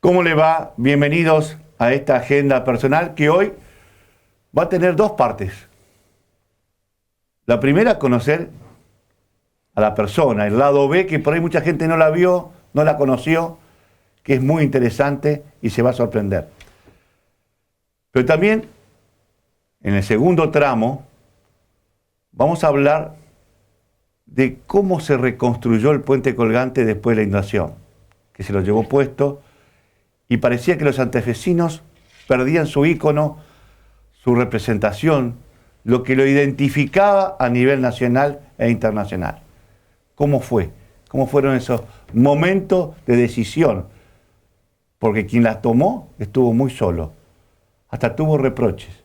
¿Cómo le va? Bienvenidos a esta agenda personal que hoy va a tener dos partes. La primera, conocer a la persona, el lado B, que por ahí mucha gente no la vio, no la conoció, que es muy interesante y se va a sorprender. Pero también, en el segundo tramo, vamos a hablar de cómo se reconstruyó el puente colgante después de la inundación, que se lo llevó puesto y parecía que los santafesinos perdían su ícono, su representación, lo que lo identificaba a nivel nacional e internacional. ¿Cómo fue? ¿Cómo fueron esos momentos de decisión? Porque quien las tomó estuvo muy solo, hasta tuvo reproches.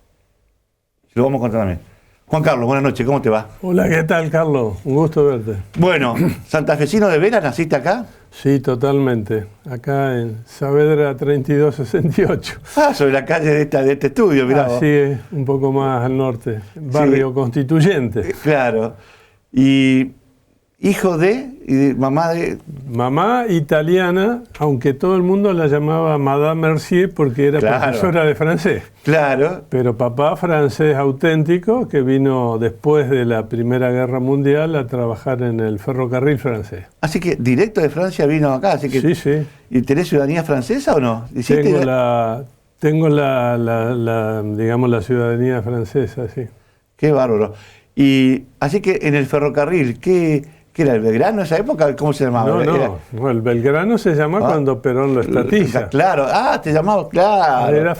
Se lo vamos a contar también. Juan Carlos, buenas noches, ¿cómo te va? Hola, ¿qué tal, Carlos? Un gusto verte. Bueno, ¿santafesino de veras naciste acá? Sí, totalmente. Acá en Saavedra 3268. Ah, sobre la calle de este estudio, mirá. Así es, un poco más al norte, barrio Sí. Constituyente. Claro. Y hijo de mamá de... Mamá italiana, aunque todo el mundo la llamaba Madame Mercier porque era Claro. profesora de francés. Claro. Pero papá francés auténtico que vino después de la Primera Guerra Mundial a trabajar en el ferrocarril francés. Así que directo de Francia vino acá, así que... Sí, sí. ¿Y tenés ciudadanía francesa o no? Tengo digamos, la ciudadanía francesa, sí. Qué bárbaro. Y así que en el ferrocarril, ¿qué era el Belgrano en esa época? ¿Cómo se llamaba? No, el Belgrano se llama cuando Perón lo estatiza. Claro, te llamaba, claro. Era el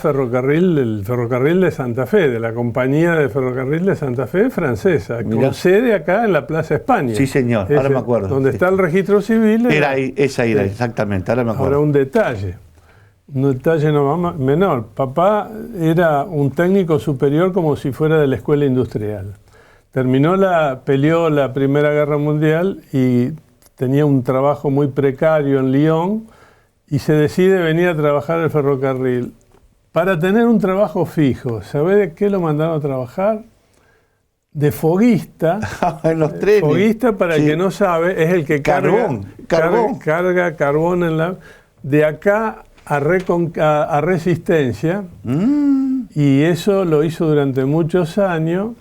ferrocarril de Santa Fe, de la compañía de ferrocarril de Santa Fe francesa, Mirá. con sede acá en la Plaza España. Sí, señor, ahora me acuerdo. Donde está el registro civil. Era ahí, esa era, exactamente, ahora me acuerdo. Ahora un detalle no menor. Papá era un técnico superior como si fuera de la escuela industrial. Peleó la Primera Guerra Mundial y tenía un trabajo muy precario en Lyon y se decide venir a trabajar al ferrocarril. Para tener un trabajo fijo, ¿sabe de qué lo mandaron a trabajar? De foguista. En los trenes. Foguista, para el que no sabe, es el que carga carbón de acá a Resistencia. Y eso lo hizo durante muchos años.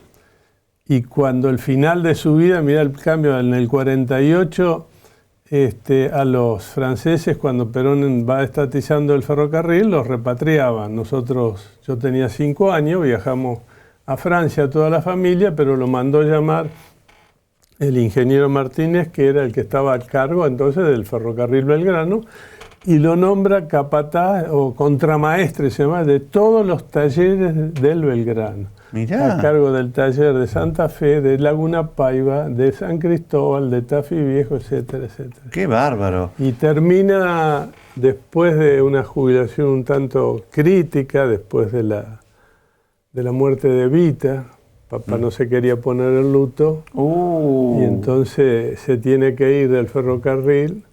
Y cuando el final de su vida, mira el cambio, en el 48, a los franceses, cuando Perón va estatizando el ferrocarril, los repatriaban. Yo tenía 5 años, viajamos a Francia toda la familia, pero lo mandó llamar el ingeniero Martínez, que era el que estaba a cargo entonces del ferrocarril Belgrano, y lo nombra capataz o contramaestre, se llama, de todos los talleres del Belgrano. Mirá. A cargo del taller de Santa Fe, de Laguna Paiva, de San Cristóbal, de Tafí Viejo, etcétera, etcétera. ¡Qué bárbaro! Y termina, después de una jubilación un tanto crítica, después de la muerte de Evita, papá no se quería poner el luto, y entonces se tiene que ir del ferrocarril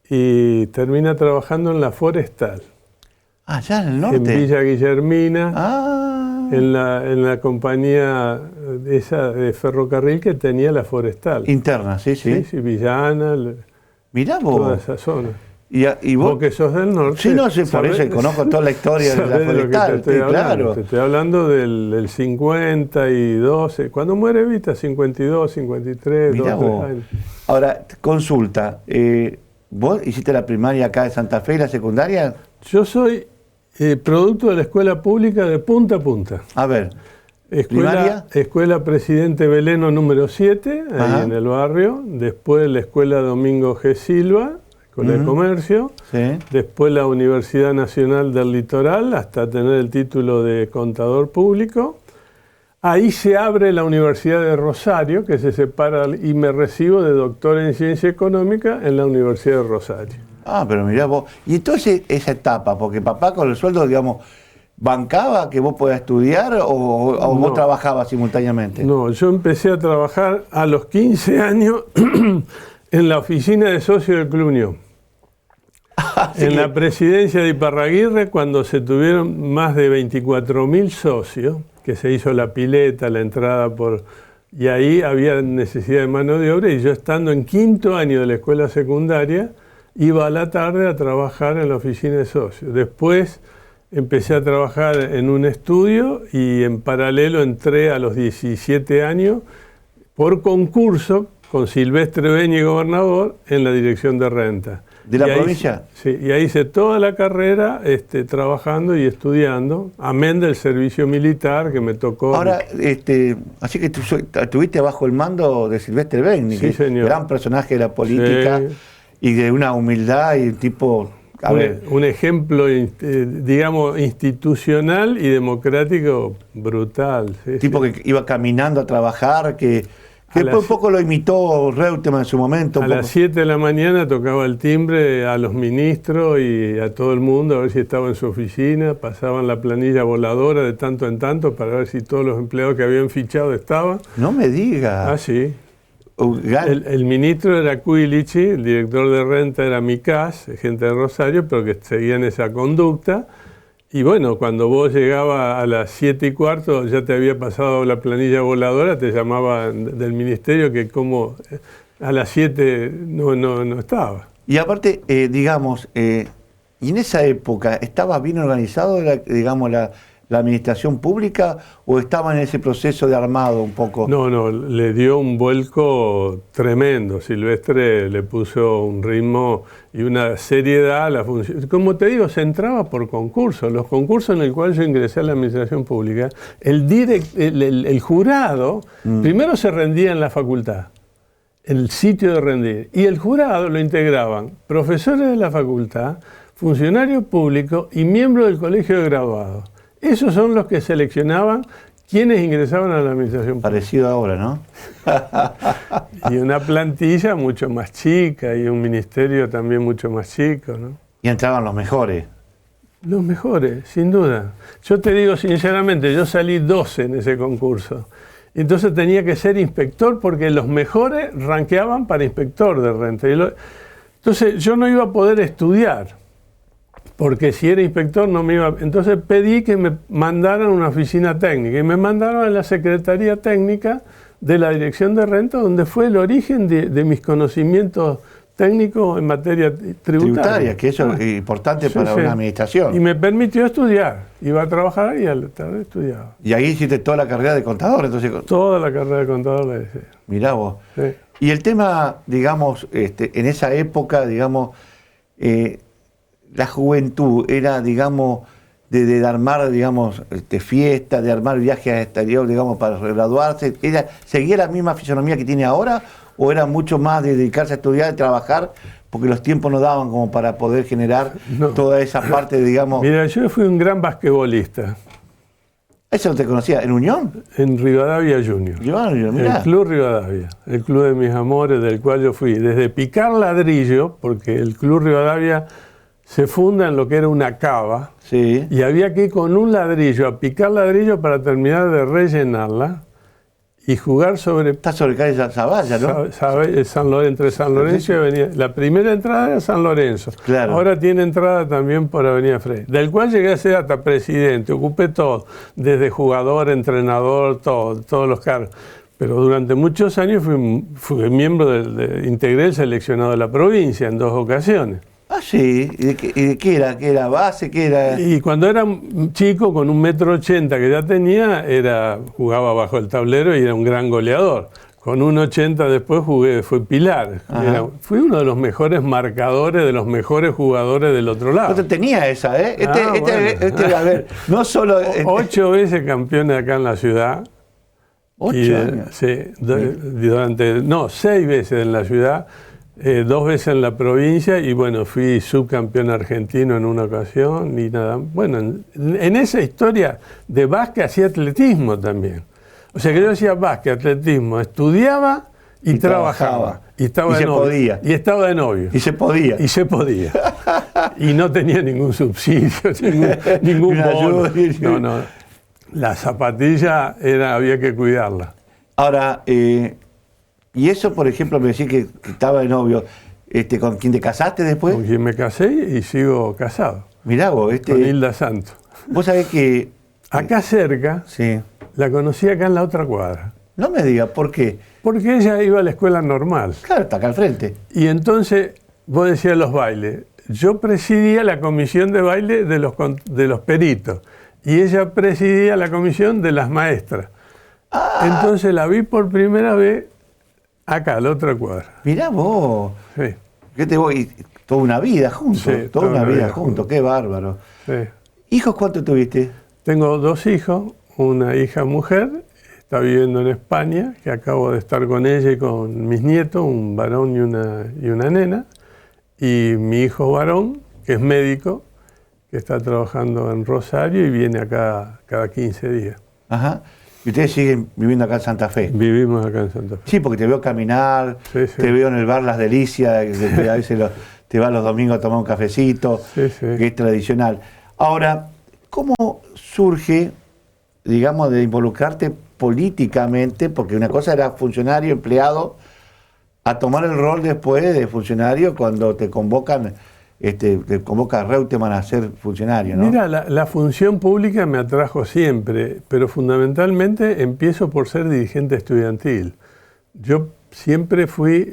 y termina trabajando en la Forestal. Allá en el norte. En Villa Guillermina. En la compañía esa de ferrocarril que tenía la Forestal. Interna, sí. Sí, Villana, Mirá vos. toda esa zona. ¿Y vos? Vos que sos del norte. Sí, no sé, por eso conozco toda la historia de la Forestal. Claro. Te estoy hablando del 52, cuando muere Evita, 52, 53, Mirá 2, 3 vos. años. Ahora, consulta. ¿Vos hiciste la primaria acá de Santa Fe y la secundaria? Yo soy producto de la escuela pública de punta a punta. A ver, Escuela Presidente Beleno número 7, ahí en el barrio. Después la Escuela Domingo G. Silva, Escuela de Comercio. Sí. Después la Universidad Nacional del Litoral, hasta tener el título de contador público. Ahí se abre la Universidad de Rosario, que se separa, y me recibo de doctor en Ciencia Económica en la Universidad de Rosario. Pero mirá vos. Y entonces esa etapa, porque papá con el sueldo, digamos, ¿bancaba que vos podías estudiar o No. vos trabajabas simultáneamente? No, yo empecé a trabajar a los 15 años en la oficina de socio del Club Unión. En la presidencia de Iparraguirre, cuando se tuvieron más de 24.000 socios, que se hizo la pileta, la entrada y ahí había necesidad de mano de obra, y yo estando en 5º año de la escuela secundaria, iba a la tarde a trabajar en la oficina de socios. Después empecé a trabajar en un estudio y en paralelo entré a los 17 años por concurso con Silvestre Beñi, gobernador, en la dirección de renta. ¿De la provincia? Sí, y ahí hice toda la carrera trabajando y estudiando, amén del servicio militar que me tocó. Ahora, así que tú estuviste bajo el mando de Silvestre Beñi, sí, señor. Gran personaje de la política, sí, y de una humildad y un tipo... Un ejemplo, digamos, institucional y democrático brutal. Sí, tipo sí. Que iba caminando a trabajar, que después un poco lo imitó Reutemann en su momento. A las 7 de la mañana tocaba el timbre a los ministros y a todo el mundo a ver si estaba en su oficina, pasaban la planilla voladora de tanto en tanto para ver si todos los empleados que habían fichado estaban. No me digas. Ah, sí. El ministro era Cuilichi, el director de renta era Micás, gente de Rosario, pero que seguían esa conducta. Y bueno, cuando vos llegabas a las 7:15, ya te había pasado la planilla voladora, te llamaban del ministerio que como a las 7 no estaba. Y aparte, digamos, y en esa época, ¿estaba bien organizado, digamos, la administración pública o estaba en ese proceso de armado un poco? No, le dio un vuelco tremendo. Silvestre le puso un ritmo y una seriedad a la función. Como te digo, se entraba por concursos. Los concursos en el cual yo ingresé a la administración pública, el jurado primero se rendía en la facultad, el sitio de rendir, y el jurado lo integraban profesores de la facultad, funcionarios públicos y miembros del colegio de graduados. Esos son los que seleccionaban quienes ingresaban a la administración pública. Parecido ahora, ¿no? Y una plantilla mucho más chica y un ministerio también mucho más chico, ¿no? Y entraban los mejores. Los mejores, sin duda. Yo te digo sinceramente, yo salí 12 en ese concurso. Entonces tenía que ser inspector porque los mejores rankeaban para inspector de renta. Entonces yo no iba a poder estudiar, porque si era inspector no me iba... Entonces pedí que me mandaran a una oficina técnica y me mandaron a la Secretaría Técnica de la Dirección de Renta, donde fue el origen de mis conocimientos técnicos en materia tributaria. Que eso es importante para una administración. Y me permitió estudiar. Iba a trabajar y a la tarde estudiaba. Y ahí hiciste toda la carrera de contador, entonces... Toda la carrera de contador la hice. Mirá vos. Sí. Y el tema, digamos, en esa época, digamos... la juventud era, digamos, de armar, digamos, fiestas, de armar viajes al exterior, digamos, para graduarse. ¿Seguía la misma fisonomía que tiene ahora o era mucho más de dedicarse a estudiar y trabajar porque los tiempos no daban como para poder generar toda esa parte, digamos? Mira, yo fui un gran basquetbolista. ¿Eso no te conocía? ¿En Unión? En Rivadavia Junior. Mirá. El Club Rivadavia, el club de mis amores, del cual yo fui desde picar ladrillo, porque el Club Rivadavia se funda en lo que era una cava, sí, y había que ir con un ladrillo a picar ladrillo para terminar de rellenarla y jugar sobre... Está sobre calle Zavalla, ¿no? San Lorenzo, entre San Lorenzo y Avenida... La primera entrada era San Lorenzo. Claro. Ahora tiene entrada también por Avenida Frey, del cual llegué a ser hasta presidente, ocupé todo, desde jugador, entrenador, todos los cargos. Pero durante muchos años fui miembro integré el seleccionado de la provincia en 2 ocasiones. Ah, sí. ¿Y de qué era? ¿Qué era base? ¿Qué era? Y cuando era chico, con 1,80 m que ya tenía, jugaba bajo el tablero y era un gran goleador. Con 1,80 m después fue pilar. Fui uno de los mejores marcadores, de los mejores jugadores del otro lado. Yo tenía esa, ¿eh? A ver, no solo... 8 veces campeón acá en la ciudad. 8 años. Sí, 6 veces en la ciudad. 2 veces en la provincia y bueno, fui subcampeón argentino en una ocasión y nada. Bueno, en esa historia de básquet hacía atletismo también. O sea que yo hacía básquet, atletismo, estudiaba y trabajaba. Y estaba de novio. Podía. Y estaba de novio. Y se podía. Y se podía. Y no tenía ningún subsidio, ningún bono. No. La zapatilla había que cuidarla. Ahora, y eso, por ejemplo, me decís que estaba de novio, ¿con quién te casaste después? Con quien me casé y sigo casado. Mirá vos, con Hilda Santos. Vos sabés que... Acá cerca, sí, la conocí acá en la otra cuadra. No me digas, ¿por qué? Porque ella iba a la escuela normal. Claro, está acá al frente. Y entonces vos decías los bailes. Yo presidía la comisión de baile de los peritos y ella presidía la comisión de las maestras. Entonces la vi por primera vez acá, a la otra cuadra. Mirá vos. Sí. ¿Qué te voy? Toda una vida juntos. Sí, toda una vida juntos. Qué bárbaro. Sí. ¿Hijos cuántos tuviste? Tengo 2 hijos, una hija mujer, está viviendo en España, que acabo de estar con ella y con mis nietos, un varón y una nena, y mi hijo varón, que es médico, que está trabajando en Rosario y viene acá cada 15 días. Ajá. ¿Y ustedes siguen viviendo acá en Santa Fe? Vivimos acá en Santa Fe. Sí, porque te veo caminar, Sí, sí. te veo en el bar Las Delicias, que a veces te vas los domingos a tomar un cafecito, Sí, sí. que es tradicional. Ahora, ¿cómo surge, digamos, de involucrarte políticamente? Porque una cosa era funcionario, empleado, a tomar el rol después de funcionario cuando te convoca Reutemann a ser funcionario, ¿no? Mira, la función pública me atrajo siempre, pero fundamentalmente empiezo por ser dirigente estudiantil. Yo siempre fui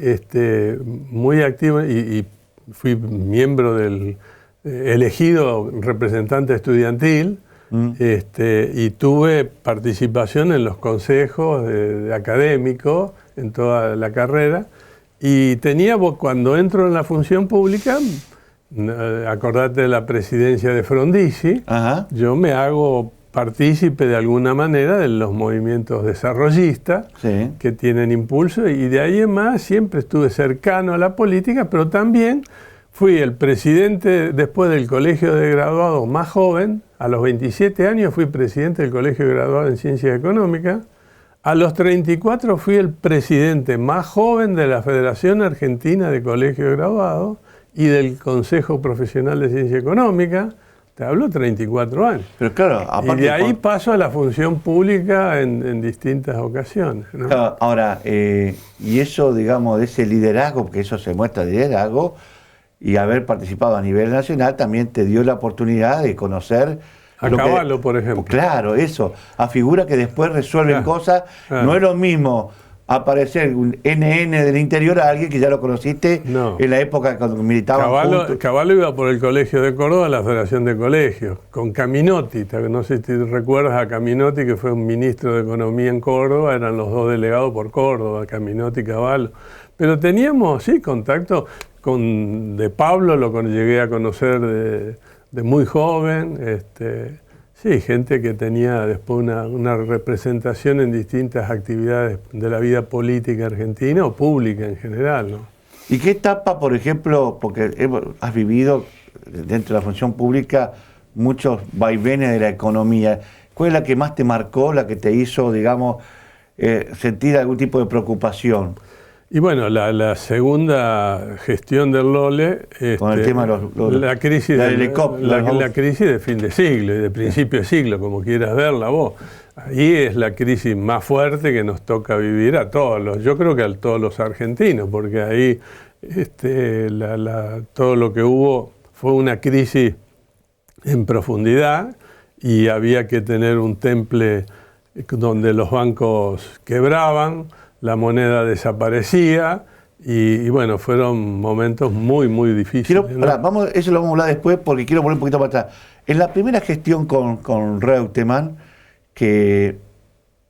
muy activo y fui miembro del elegido representante estudiantil y tuve participación en los consejos de académicos en toda la carrera y cuando entro en la función pública, acordate de la presidencia de Frondizi, Ajá. yo me hago partícipe de alguna manera de los movimientos desarrollistas Sí. que tienen impulso y de ahí en más siempre estuve cercano a la política, pero también fui el presidente después del colegio de graduados más joven. A los 27 años fui presidente del colegio de graduados en Ciencias Económicas. A los 34 fui el presidente más joven de la Federación Argentina de Colegios de Graduados y del Consejo Profesional de Ciencia Económica. Te hablo 34 años. Pero claro, Y aparte... de ahí paso a la función pública en distintas ocasiones, ¿no? Claro, ahora, y eso, digamos, de ese liderazgo, porque eso se muestra de liderazgo, y haber participado a nivel nacional también te dio la oportunidad de conocer... A Cavallo, por ejemplo. Claro, eso, a figuras que después resuelven cosas. Claro. No es lo mismo aparecer un NN del interior a alguien que ya lo conociste en la época cuando militaban juntos. Cavallo iba por el Colegio de Córdoba a la Federación de Colegios, con Caminotti. No sé si te recuerdas a Caminotti, que fue un ministro de Economía en Córdoba, eran los 2 delegados por Córdoba, Caminotti y Cavallo. Pero teníamos, sí, contacto con De Pablo, llegué a conocer de muy joven. Sí, gente que tenía después una representación en distintas actividades de la vida política argentina o pública en general, ¿no? ¿Y qué etapa, por ejemplo, porque has vivido dentro de la función pública muchos vaivenes de la economía? ¿Cuál es la que más te marcó, la que te hizo, digamos, sentir algún tipo de preocupación? Y bueno, la segunda gestión del LOLE, con el tema de la crisis la crisis de fin de siglo y de principio de siglo, como quieras verla vos. Ahí es la crisis más fuerte que nos toca vivir a todos yo creo que a todos los argentinos, porque ahí todo lo que hubo fue una crisis en profundidad y había que tener un temple donde los bancos quebraban, la moneda desaparecía y bueno, fueron momentos muy, muy difíciles. ¿No? Eso lo vamos a hablar después porque quiero volver un poquito para atrás. En la primera gestión con Reutemann, que,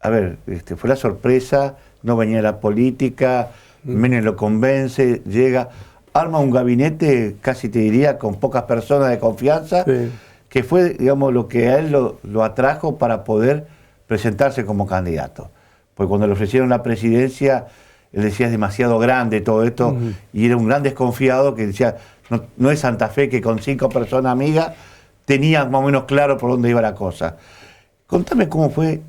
a ver, fue la sorpresa, no venía la política, Menem lo convence, llega, arma un gabinete, casi te diría, con pocas personas de confianza, sí, que fue, digamos, lo que a él lo atrajo para poder presentarse como candidato. Porque cuando le ofrecieron la presidencia, él decía es demasiado grande todo esto, y era un gran desconfiado que decía, no es Santa Fe que con 5 personas amigas tenía más o menos claro por dónde iba la cosa. Contame cómo fue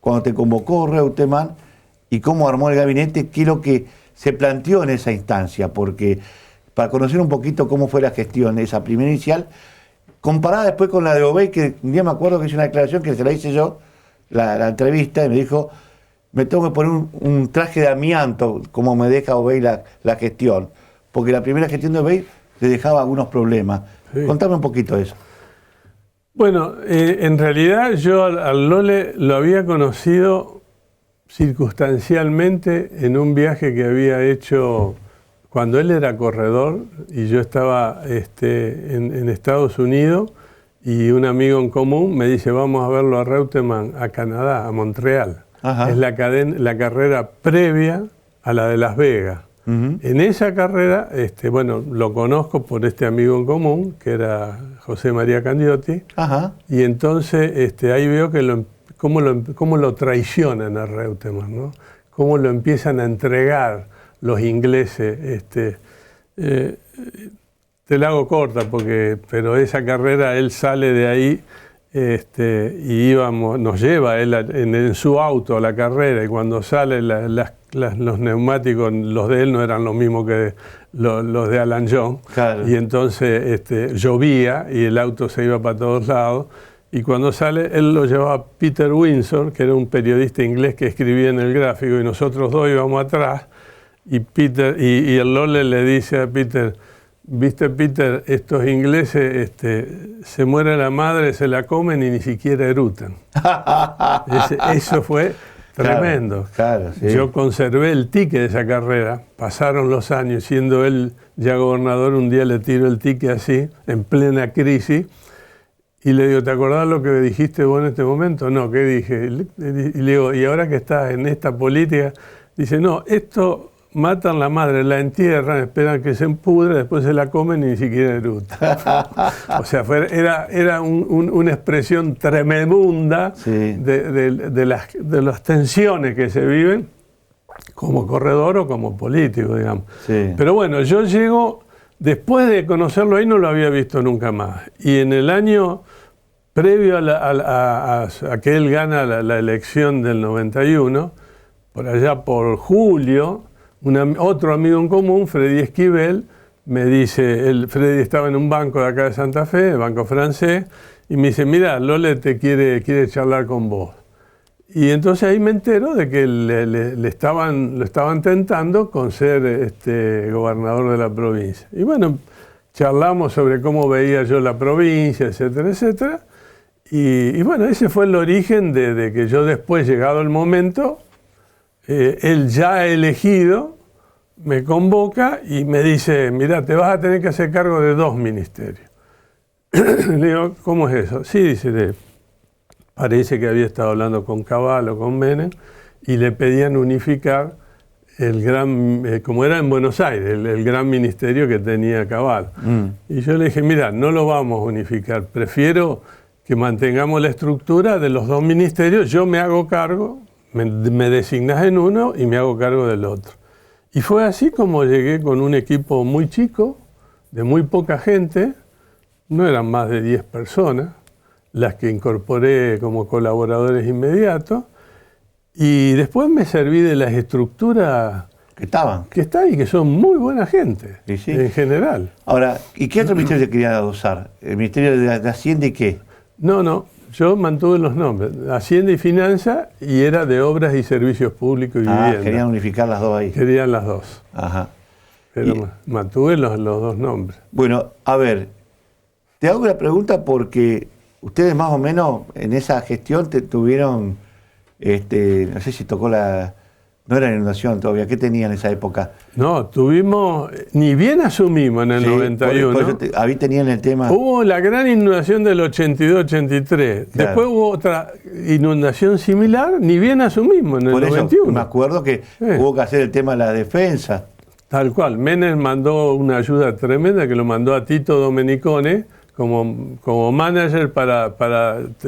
cuando te convocó Reutemann y cómo armó el gabinete, qué es lo que se planteó en esa instancia, porque para conocer un poquito cómo fue la gestión, esa primera inicial, comparada después con la de Obey, que un día me acuerdo que hice una declaración que se la hice yo, la entrevista, y me dijo, me tengo que poner un traje de amianto, como me deja Obey la gestión, porque la primera gestión de Obey le dejaba algunos problemas. Sí. Contame un poquito eso. Bueno, en realidad yo al Lole lo había conocido circunstancialmente en un viaje que había hecho cuando él era corredor y yo estaba en Estados Unidos, y un amigo en común me dice, vamos a verlo a Reutemann, a Canadá, a Montreal. Ajá. Es la carrera previa a la de Las Vegas. En esa carrera, bueno, lo conozco por este amigo en común, que era José María Candiotti. Ajá. Y entonces ahí veo que cómo lo traicionan a Reutemann, ¿no? Cómo lo empiezan a entregar los ingleses. Te la hago corta, pero esa carrera, él sale de ahí y nos lleva él en su auto a la carrera, y cuando sale los neumáticos, los de él no eran los mismos que los de Alan Jones. Claro. Y entonces llovía y el auto se iba para todos lados. Y cuando sale, él lo llevaba a Peter Windsor, que era un periodista inglés que escribía en el Gráfico, y nosotros dos íbamos atrás, y el Lole le dice a Peter, viste, Peter, estos ingleses se muere la madre, se la comen y ni siquiera erutan. Eso fue tremendo. Claro, sí. Yo conservé el ticket de esa carrera, pasaron los años, siendo él ya gobernador, un día le tiro el ticket así, en plena crisis, y le digo, ¿te acordás lo que dijiste vos en este momento? No, ¿qué dije? Y le digo, ¿y ahora que estás en esta política? Dice, no, esto matan la madre, la entierran, esperan que se empudre, después se la comen y ni siquiera eruta. O sea, era una expresión tremenda, sí, de las tensiones que se viven como corredor o como político, digamos. Sí. Pero bueno, yo llego, después de conocerlo ahí no lo había visto nunca más. Y en el año previo a que él gana la elección del 91, por allá por julio, otro amigo en común, Freddy Esquivel, me dice, Freddy estaba en un banco de acá de Santa Fe, el banco francés, y me dice, mira, Lole te quiere charlar con vos. Y entonces ahí me entero de que lo estaban tentando con ser gobernador de la provincia. Y bueno, charlamos sobre cómo veía yo la provincia, etcétera, etcétera. Y bueno, ese fue el origen de que yo después, llegado el momento, él ya elegido, me convoca y me dice, mira, te vas a tener que hacer cargo de 2 ministerios. Le digo, ¿cómo es eso? Sí, dice, parece que había estado hablando con Cabal o con Menem y le pedían unificar el gran, como era en Buenos Aires, el gran ministerio que tenía Cabal. Y yo le dije, mira, no lo vamos a unificar, prefiero que mantengamos la estructura de los 2 ministerios, yo me hago cargo, me designas en uno y me hago cargo del otro. Y fue así como llegué con un equipo muy chico, de muy poca gente, no eran más de 10 personas, las que incorporé como colaboradores inmediatos, y después me serví de las estructuras que está y que son muy buena gente, sí, en general. Ahora, ¿y qué otro ministerio se quería adosar? ¿El Ministerio de Hacienda y qué? No, yo mantuve los nombres, Hacienda y Finanza, y era de Obras y Servicios Públicos y Vivienda. Querían unificar las dos ahí. Querían las dos. Ajá. Pero mantuve los 2 nombres. Bueno, a ver, te hago una pregunta porque ustedes más o menos en esa gestión tuvieron, no sé si tocó no era inundación todavía, ¿qué tenían en esa época? No, tuvimos, ni bien asumimos en el 91. Ahí tenían el tema. Hubo la gran inundación del 82-83. Claro. Después hubo otra inundación similar, ni bien asumimos en el 91. Me acuerdo que hubo que hacer el tema de la defensa. Tal cual. Menem mandó una ayuda tremenda que lo mandó a Tito Domenicone como manager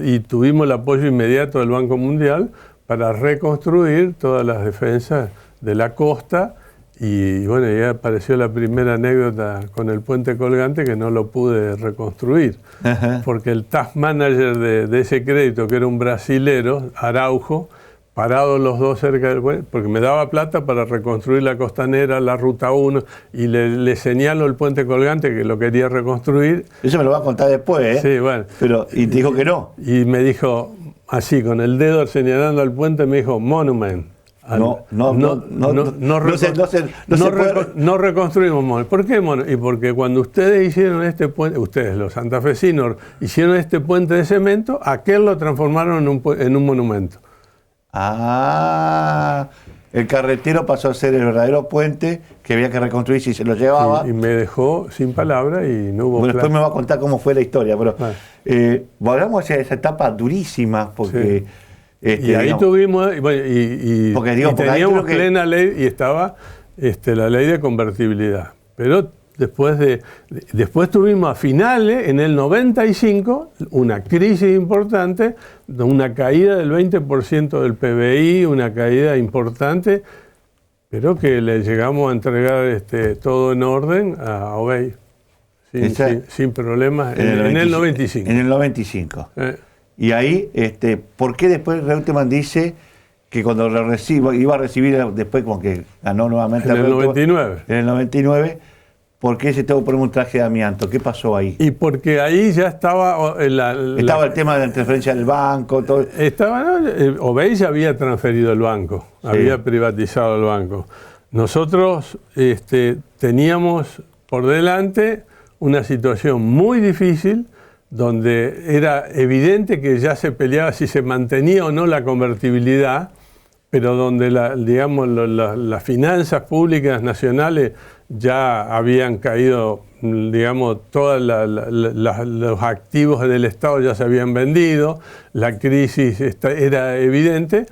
y tuvimos el apoyo inmediato del Banco Mundial para reconstruir todas las defensas de la costa. Y bueno, ya apareció la primera anécdota con el puente colgante que no lo pude reconstruir. Ajá. Porque el task manager de ese crédito, que era un brasilero, Araujo, parados los dos cerca del puente, porque me daba plata para reconstruir la costanera, la ruta 1, y le señalo el puente colgante que lo quería reconstruir. Eso me lo va a contar después, ¿eh? Sí, bueno. Y te dijo que no. Y me dijo, así, con el dedo señalando al puente, me dijo, monument. No reconstruimos monument. ¿Por qué monument? Y porque cuando ustedes hicieron este puente, ustedes los santafesinos, hicieron este puente de cemento, aquel lo transformaron en un monumento. el carretero pasó a ser el verdadero puente que había que reconstruir si se lo llevaba. Y me dejó sin palabra y no hubo Bueno, después me va a contar cómo fue la historia, pero volvamos hacia esa etapa durísima, porque... y ahí digamos, tuvimos, porque teníamos plena ley y estaba la ley de convertibilidad. Pero después tuvimos a finales, en el 95, una crisis importante, una caída del 20% del PBI, una caída importante, pero que le llegamos a entregar todo en orden a Obey, sin problemas, en el 95. En el 95. Y ahí, ¿por qué después Reutemann dice que cuando lo iba a recibir después, como que ganó nuevamente? En el 99. En el 99, ¿por qué se tuvo que poner un traje de amianto? ¿Qué pasó ahí? Y porque ahí ya estaba... Estaba el tema de la transferencia del banco, todo. Obey ya había transferido el banco, había privatizado el banco. Nosotros teníamos por delante una situación muy difícil, donde era evidente que ya se peleaba si se mantenía o no la convertibilidad, pero donde las finanzas públicas nacionales ya habían caído, todos los activos del Estado ya se habían vendido, la crisis era evidente,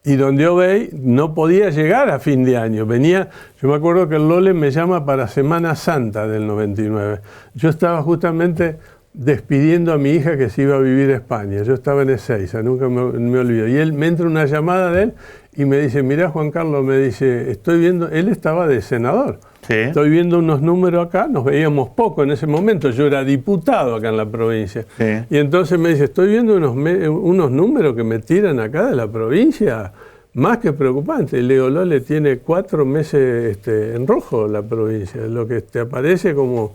y donde Obey no podía llegar a fin de año. Yo me acuerdo que el Lole me llama para Semana Santa del 99. Yo estaba justamente despidiendo a mi hija que se iba a vivir a España. Yo estaba en Ezeiza, nunca me olvido. Y me entra una llamada de él y me dice, mirá Juan Carlos, me dice, estoy viendo, él estaba de senador. Sí. Estoy viendo unos números acá, nos veíamos poco en ese momento, yo era diputado acá en la provincia. Sí. Y entonces me dice, estoy viendo unos números que me tiran acá de la provincia, más que preocupante. Y le digo, Lole, tiene 4 meses en rojo la provincia, lo que te aparece como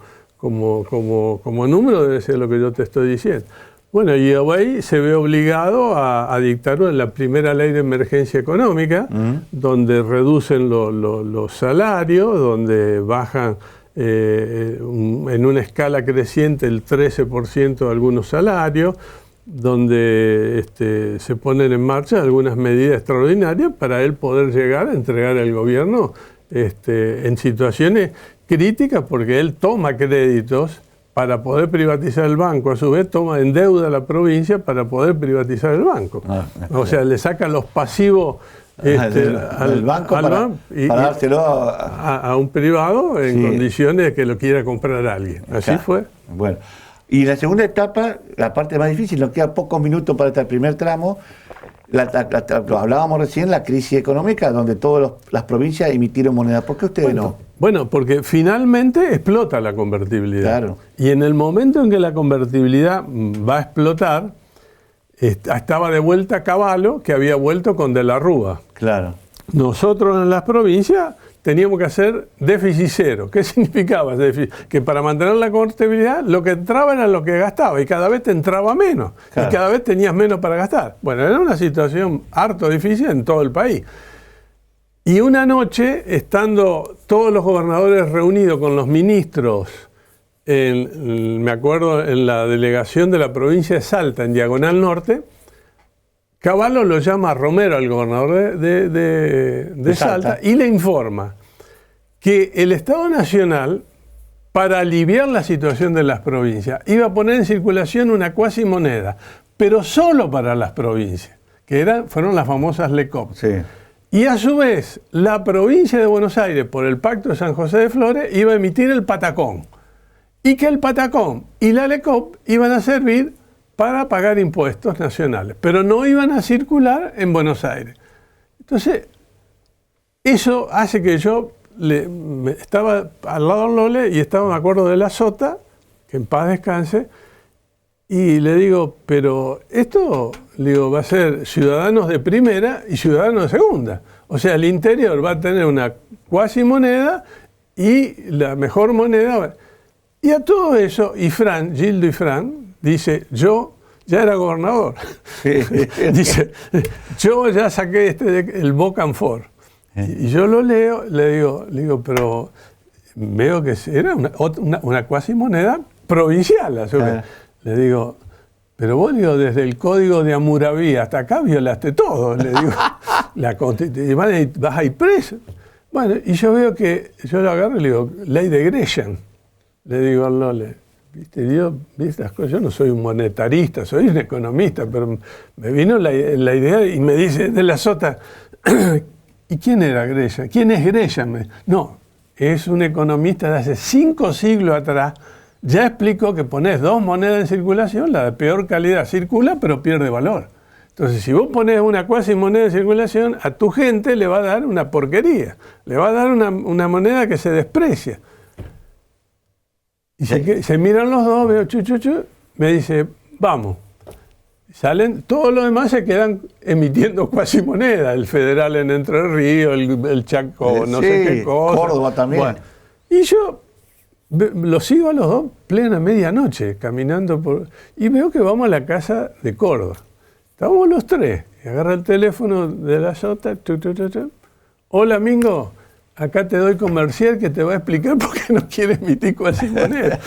número debe ser lo que yo te estoy diciendo. Bueno, y Obey se ve obligado a dictar la primera ley de emergencia económica, donde reducen los salarios, donde bajan en una escala creciente el 13% de algunos salarios, donde se ponen en marcha algunas medidas extraordinarias para él poder llegar a entregar al gobierno en situaciones críticas, porque él toma créditos para poder privatizar el banco, a su vez toma en deuda a la provincia para poder privatizar el banco. O sea, le saca los pasivos al banco para dárselo a un privado en condiciones de que lo quiera comprar a alguien. Así fue. Bueno, y la segunda etapa, la parte más difícil, nos quedan pocos minutos para este primer tramo. Lo hablábamos recién, la crisis económica, donde todas las provincias emitieron moneda. ¿Por qué ustedes no? Bueno, porque finalmente explota la convertibilidad. Claro. Y en el momento en que la convertibilidad va a explotar, estaba de vuelta Cavallo, que había vuelto con De la Rúa. Claro. Nosotros en las provincias teníamos que hacer déficit cero. ¿Qué significaba déficit? Que para mantener la convertibilidad lo que entraba era lo que gastaba y cada vez te entraba menos. Claro. Y cada vez tenías menos para gastar. Bueno, era una situación harto difícil en todo el país. Y una noche, estando todos los gobernadores reunidos con los ministros, me acuerdo en la delegación de la provincia de Salta, en Diagonal Norte, Cavallo lo llama a Romero, al gobernador de Salta, y le informa que el Estado Nacional, para aliviar la situación de las provincias, iba a poner en circulación una cuasi moneda, pero solo para las provincias, que fueron las famosas LECOP. Sí. Y a su vez, la provincia de Buenos Aires, por el Pacto de San José de Flores, iba a emitir el patacón. Y que el patacón y la LECOP iban a servir para pagar impuestos nacionales, pero no iban a circular en Buenos Aires. Entonces, eso hace que yo estaba al lado de Lole y estaba, me acuerdo, de la Sota, que en paz descanse, y le digo, pero esto va a ser ciudadanos de primera y ciudadanos de segunda. O sea, el interior va a tener una cuasi moneda y la mejor moneda. Y a todo eso, Gildo Ifrán, dice, yo ya era gobernador. Dice, yo ya saqué el Boc and For. Y yo lo leo, le digo, pero veo que era una cuasi moneda provincial. Le digo, pero vos, digo, desde el código de Hammurabi hasta acá violaste todo, le digo, y vas a ir preso. Bueno, y yo veo que, yo lo agarro y le digo, ley de Gresham, le digo al Lole, viste, Dios, viste las cosas, yo no soy un monetarista, soy un economista, pero me vino la idea y me dice, de la sota, ¿y quién era Gresham? ¿Quién es Gresham? No, es un economista de hace 5 siglos atrás. Ya explicó que ponés 2 monedas en circulación, la de peor calidad circula, pero pierde valor. Entonces, si vos ponés una cuasi moneda en circulación, a tu gente le va a dar una porquería, le va a dar una moneda que se desprecia. Y se miran los dos, veo me dice, vamos. Salen, todos los demás se quedan emitiendo cuasi moneda, el Federal en Entre Ríos, el Chaco, no sé qué cosa. Córdoba también. Bueno, y yo los sigo a los dos plena medianoche, caminando y veo que vamos a la casa de Córdoba. Estamos los 3, y agarra el teléfono de la sota, hola Mingo, acá te doy comercial que te va a explicar por qué no quiere emitir cuasi moneda.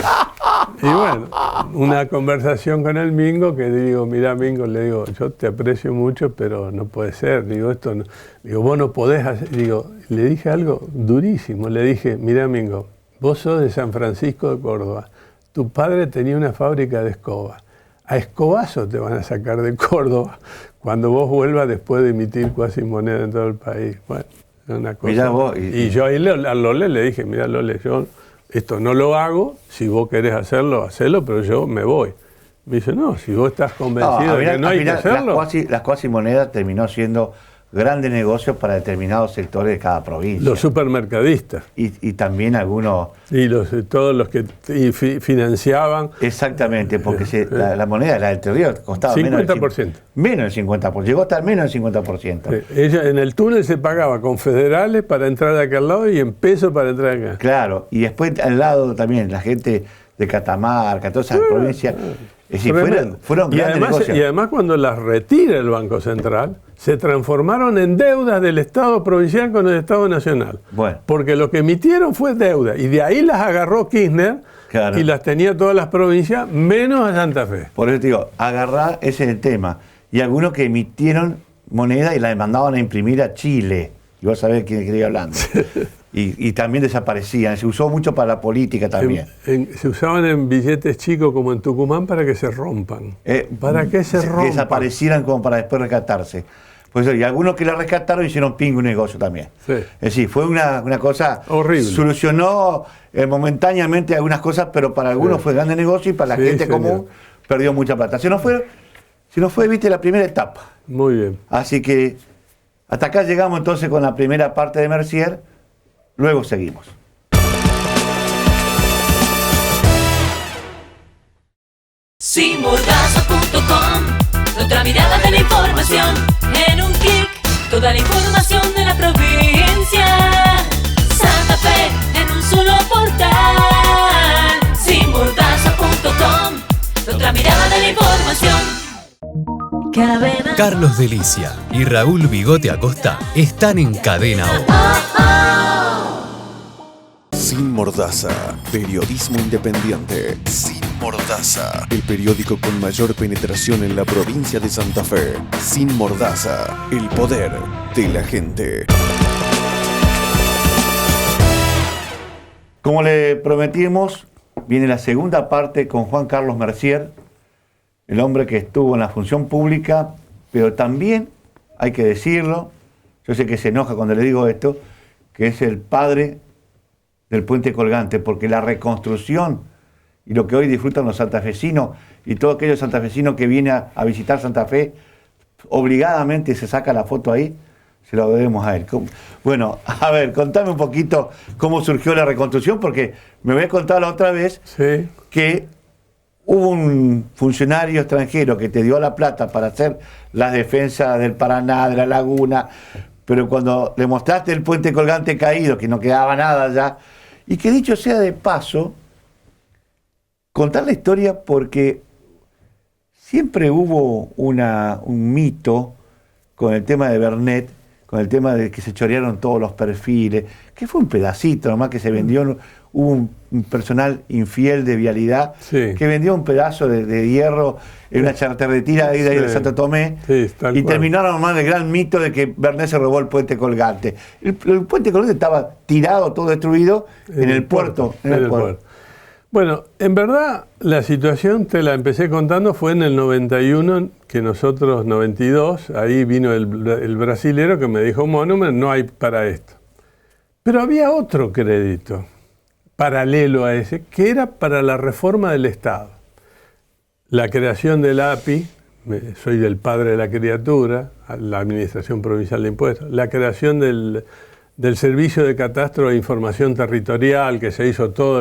Y bueno, una conversación con el Mingo que digo, mira Mingo, le digo, yo te aprecio mucho, pero no puede ser, digo, esto no, digo, vos no podés hacer, digo, le dije algo durísimo, le dije, mira Mingo, vos sos de San Francisco de Córdoba, tu padre tenía una fábrica de escobas, a escobazo te van a sacar de Córdoba cuando vos vuelvas después de emitir cuasi moneda en todo el país. Bueno, una cosa. Mirá vos, y yo ahí a Lole le dije, mira Lole, yo esto no lo hago, si vos querés hacerlo, hacelo, pero yo me voy. Me dice, no, si vos estás convencido de que no hay que hacerlo. Las cuasi monedas terminó siendo grandes negocios para determinados sectores de cada provincia. Los supermercadistas. Y también algunos... Y todos los que financiaban. Exactamente, porque la moneda, la del Río, costaba 50%. Menos del 50%. Llegó a estar menos del 50%. Ella, en el túnel se pagaba con federales para entrar de aquel lado y en pesos para entrar acá. Claro, y después al lado también la gente de Catamarca, todas esas provincias... Es decir, fueron grandes negocios. Y además cuando las retira el Banco Central, se transformaron en deudas del Estado provincial con el Estado nacional. Bueno. Porque lo que emitieron fue deuda. Y de ahí las agarró Kirchner, claro, y las tenía todas las provincias, menos a Santa Fe. Por eso te digo, agarrar, ese es el tema. Y algunos que emitieron moneda y la mandaban a imprimir a Chile. Y vos sabés de quién estoy hablando. Y también desaparecían. Se usó mucho para la política también. Se usaban en billetes chicos como en Tucumán para que se rompan. ¿Para qué se rompan? Desaparecieran como para después rescatarse. Pues, y algunos que la rescataron hicieron pingo un negocio también. Sí. Es decir, fue una cosa horrible. Solucionó momentáneamente algunas cosas, pero para algunos fue grande negocio y para la gente común perdió mucha plata. Si no fue, viste, la primera etapa. Muy bien. Así que hasta acá llegamos entonces con la primera parte de Mercier. Luego seguimos. Sinmordaza.com, otra mirada de la información en un clic, toda la información de la provincia. Santa Fe en un solo portal. Sinmordaza.com, otra mirada de la información. Cadena. Carlos Delicia y Raúl Bigote Acosta están en Cadena O. Sin Mordaza, periodismo independiente. Sin Mordaza, el periódico con mayor penetración en la provincia de Santa Fe. Sin Mordaza, el poder de la gente. Como le prometimos, viene la segunda parte con Juan Carlos Mercier, el hombre que estuvo en la función pública, pero también, hay que decirlo, yo sé que se enoja cuando le digo esto, que es el padre del puente colgante, porque la reconstrucción y lo que hoy disfrutan los santafesinos y todos aquellos santafesinos que vienen a visitar Santa Fe, obligadamente se saca la foto ahí, se lo debemos a él. Bueno, a ver, contame un poquito cómo surgió la reconstrucción, porque me habías contado la otra vez que hubo un funcionario extranjero que te dio la plata para hacer las defensas del Paraná, de la laguna, pero cuando le mostraste el puente colgante caído, que no quedaba nada ya, y que dicho sea de paso, contar la historia porque siempre hubo un mito con el tema de Bernet, con el tema de que se chorearon todos los perfiles, que fue un pedacito nomás que se vendió, hubo un personal infiel de vialidad Sí. que vendió un pedazo de hierro en una charretería ahí de Sí. Santo Tomé, Sí, tal y cual. terminaron nomás el gran mito de que Bernet se robó el puente colgante. El puente colgante estaba tirado, todo destruido, en el puerto. En el puerto. Bueno, en verdad la situación, te la empecé contando, fue en el 91, que nosotros, 92, ahí vino el brasilero que me dijo, Monument, no hay para esto. Pero había otro crédito paralelo a ese, que era para la reforma del Estado. La creación del API, soy del padre de la criatura, la Administración Provincial de Impuestos, la creación del Servicio de Catastro e Información Territorial, que se hizo todo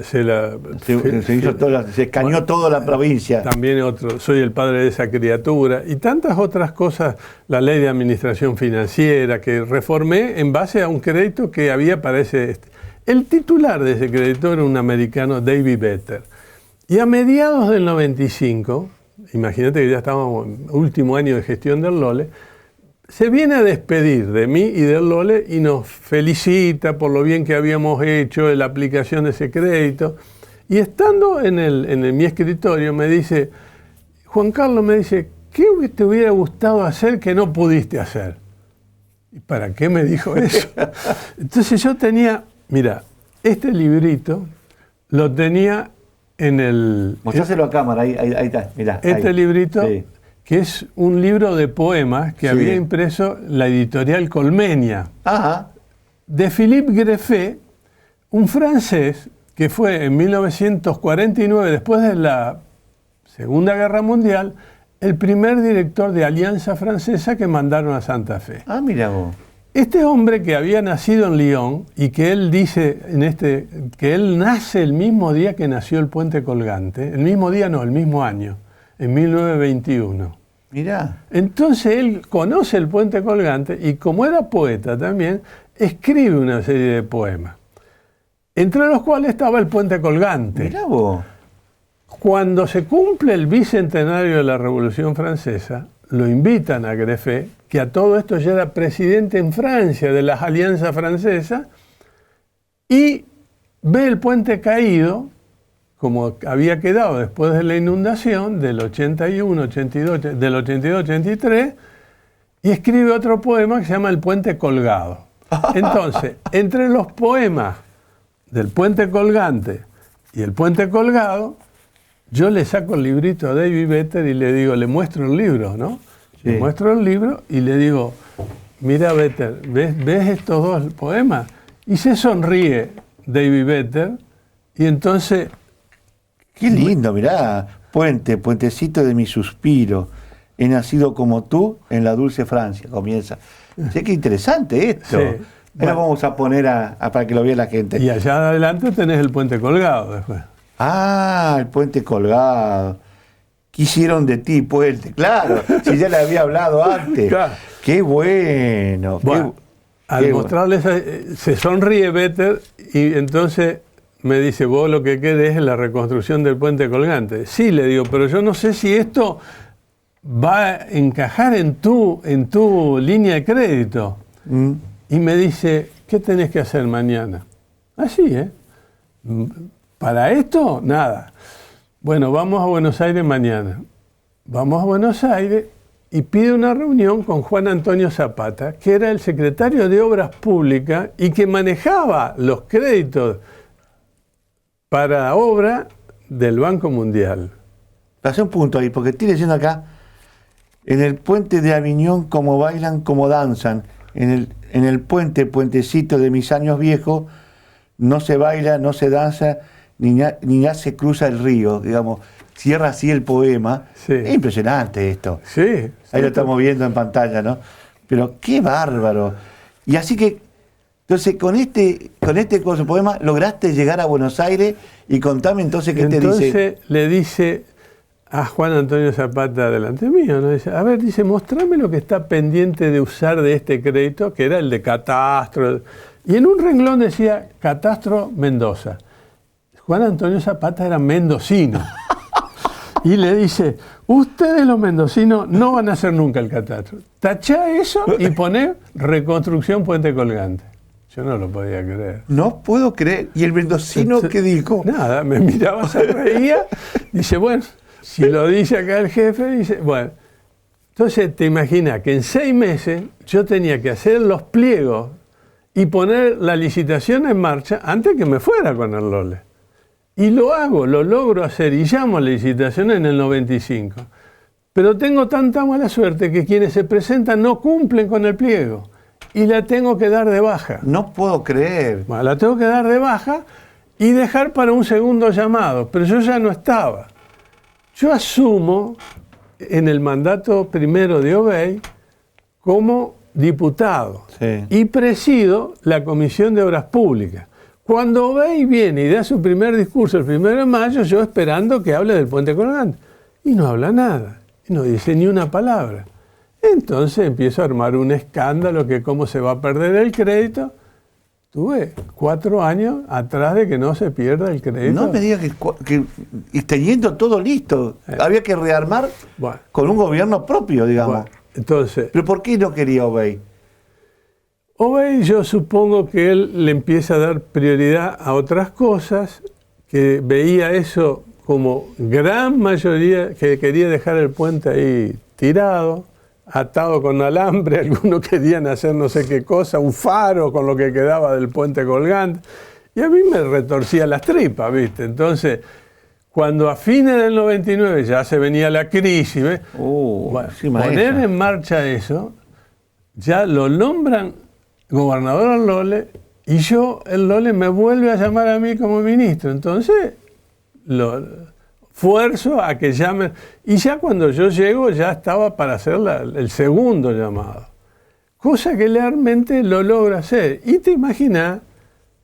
Se escaneó toda la provincia. También otro, soy el padre de esa criatura, y tantas otras cosas, la ley de administración financiera, que reformé en base a un crédito que había para ese. El titular de ese crédito era un americano, David Vetter. Y a mediados del 95, imagínate que ya estábamos en último año de gestión del LOLE, se viene a despedir de mí y del LOLE y nos felicita por lo bien que habíamos hecho en la aplicación de ese crédito. Y estando en mi escritorio me dice, Juan Carlos, me dice, ¿qué te hubiera gustado hacer que no pudiste hacer? ¿Y para qué me dijo eso? Entonces yo tenía, mira, este librito lo tenía en el... Mostráselo a cámara, ahí está, mirá. Este ahí. librito... Sí. que es un libro de poemas que Sí. había impreso la editorial Colmenia, Ajá. de Philippe Greffet, un francés que fue en 1949, después de la Segunda Guerra Mundial, el primer director de Alianza Francesa que mandaron a Santa Fe. Ah, mira vos. Este hombre que había nacido en Lyon y que él dice que él nace el mismo día que nació el puente colgante, el mismo día no, el mismo año, en 1921. Mirá. Entonces él conoce el puente colgante y como era poeta también, escribe una serie de poemas, entre los cuales estaba el puente colgante. Mirá vos. Cuando se cumple el bicentenario de la Revolución Francesa, lo invitan a Greffet, que a todo esto ya era presidente en Francia de las alianzas francesas, y ve el puente caído, como había quedado después de la inundación del 81, 82, del 82, 83, y escribe otro poema que se llama El puente colgado. Entonces, entre los poemas del puente colgante y el puente colgado, yo le saco el librito a David Vetter y le digo, le muestro el libro, ¿no? Sí. Le muestro el libro y le digo, mira Vetter, ¿ves estos dos poemas? Y se sonríe David Vetter y entonces... Qué lindo, mirá. Puentecito de mi suspiro. He nacido como tú en la dulce Francia. Comienza. Sí, qué interesante esto. Sí. Ahora Bueno. vamos a poner para que lo vea la gente. Y allá adelante tenés el puente colgado después. Ah, el puente colgado. ¿Qué hicieron de ti, puente? Claro, si ya le había hablado antes. Claro. Qué bueno. Bueno, al qué mostrarles, se sonríe Vetter y entonces me dice, vos lo que querés es la reconstrucción del puente colgante. Sí, le digo, pero yo no sé si esto va a encajar en tu línea de crédito. Mm. Y me dice, ¿qué tenés que hacer mañana? Así, ¿eh? Para esto, nada. Bueno, vamos a Buenos Aires mañana. Vamos a Buenos Aires y pide una reunión con Juan Antonio Zapata, que era el secretario de Obras Públicas y que manejaba los créditos para obra del Banco Mundial. Pasé un punto ahí, porque estoy leyendo acá, en el puente de Aviñón como bailan, como danzan, en el puentecito de mis años viejos, no se baila, no se danza, ni ya se cruza el río, digamos, cierra así el poema. Sí. Es impresionante esto. Sí. Ahí lo estamos viendo en pantalla, ¿no? Pero qué bárbaro. Y así que, entonces, con este poema, lograste llegar a Buenos Aires y contame entonces qué te dice. Entonces le dice a Juan Antonio Zapata delante mío, ¿no? Dice, a ver, dice, mostrame lo que está pendiente de usar de este crédito, que era el de Catastro. Y en un renglón decía Catastro Mendoza. Juan Antonio Zapata era mendocino. y le dice, ustedes los mendocinos no van a hacer nunca el catastro. Tachá eso y poné reconstrucción Puente Colgante. Yo no lo podía creer. No puedo creer. ¿Y el mendocino qué dijo? Nada, me miraba, se reía. Dice, bueno, si lo dice acá el jefe, dice, bueno. Entonces te imaginas que en 6 meses yo tenía que hacer los pliegos y poner la licitación en marcha antes que me fuera con el LOLE. Y lo hago, lo logro hacer y llamo a la licitación en el 95. Pero tengo tanta mala suerte que quienes se presentan no cumplen con el pliego y la tengo que dar de baja. No puedo creer. Bueno, la tengo que dar de baja y dejar para un segundo llamado, pero yo ya no estaba. Yo asumo en el mandato primero de Obey como diputado y presido la Comisión de Obras Públicas. Cuando Obey viene y da su primer discurso el 1 de mayo, yo esperando que hable del Puente Colgante. Y no habla nada, y no dice ni una palabra. Entonces empiezo a armar un escándalo que cómo se va a perder el crédito. Tuve 4 años atrás de que no se pierda el crédito. No me diga que y teniendo todo listo, había que rearmar con un gobierno propio, digamos. Entonces, ¿pero por qué no quería Obey? Obey, yo supongo que él le empieza a dar prioridad a otras cosas, que veía eso como gran mayoría, que quería dejar el puente ahí tirado, atado con alambre, algunos querían hacer no sé qué cosa, un faro con lo que quedaba del Puente Colgante, y a mí me retorcía las tripas, ¿viste? Entonces, cuando a fines del 99 ya se venía la crisis, ¿ves? Poner en marcha eso, ya lo nombran gobernador al LOLE, y el LOLE me vuelve a llamar a mí como ministro. Entonces, lo fuerzo a que llamen. Y ya cuando yo llego, ya estaba para hacer el segundo llamado. Cosa que realmente lo logra hacer. Y te imaginas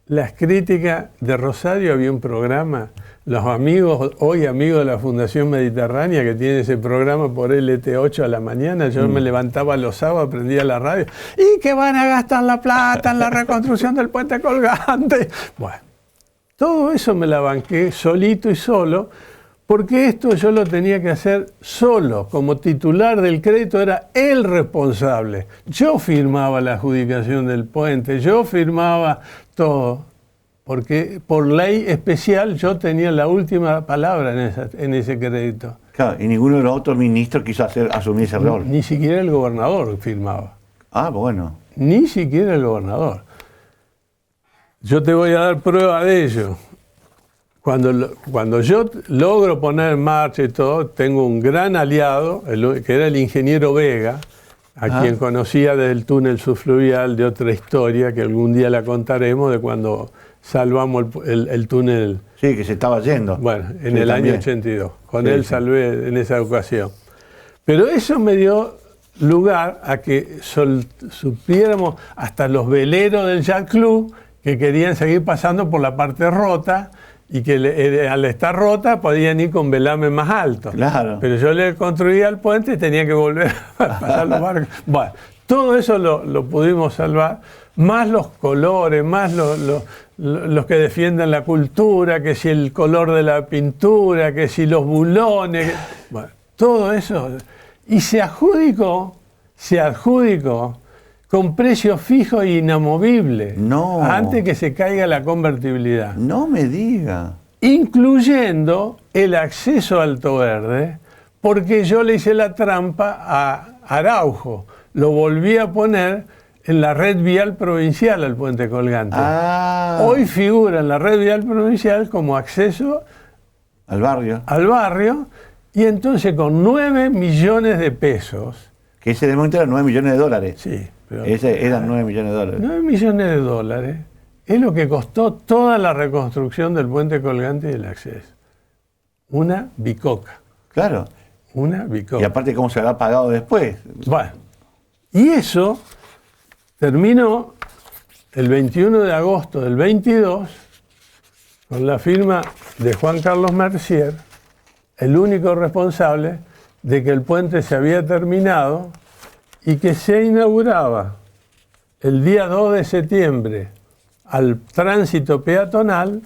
las críticas de Rosario. Había un programa, los amigos, hoy amigos de la Fundación Mediterránea, que tiene ese programa por LT8 a la mañana. Yo me levantaba los sábados, prendía la radio. ¿Y que van a gastar la plata en la reconstrucción del Puente Colgante? Bueno, todo eso me la banqué solito y solo, porque esto yo lo tenía que hacer solo. Como titular del crédito era el responsable. Yo firmaba la adjudicación del puente, yo firmaba todo. Porque por ley especial yo tenía la última palabra en ese crédito. Claro, y ninguno de los otros ministros quiso asumir ese rol. Ni siquiera el gobernador firmaba. Ah, bueno. Ni siquiera el gobernador. Yo te voy a dar prueba de ello. Cuando yo logro poner en marcha y todo, tengo un gran aliado, que era el ingeniero Vega, a quien conocía desde el túnel subfluvial de otra historia, que algún día la contaremos, de cuando salvamos el túnel. Sí, que se estaba yendo. Bueno, en el año 82. Con él salvé en esa ocasión. Pero eso me dio lugar a que supiéramos hasta los veleros del Yacht Club que querían seguir pasando por la parte rota y que al estar rota podían ir con velamen más alto. Claro. Pero yo le construía el puente y tenía que volver a pasar los barcos. Bueno, todo eso lo pudimos salvar, más los colores, más los que defienden la cultura, que si el color de la pintura, que si los bulones, bueno, todo eso. Y se adjudicó con precio fijo e inamovible. No. Antes que se caiga la convertibilidad. No me diga. Incluyendo el acceso a Alto Verde, porque yo le hice la trampa a Araujo. Lo volví a poner en la red vial provincial al Puente Colgante. Hoy figura en la red vial provincial como acceso al barrio, y entonces con 9 millones de pesos. Que ese de momento eran 9 millones de dólares. Sí. Pero ese eran 9 millones de dólares. 9 millones de dólares es lo que costó toda la reconstrucción del Puente Colgante y el acceso. Una bicoca. Claro. Una bicoca. Y aparte, ¿cómo se habrá pagado después? Bueno, y eso terminó el 21 de agosto del 22 con la firma de Juan Carlos Mercier, el único responsable de que el puente se había terminado y que se inauguraba el día 2 de septiembre al tránsito peatonal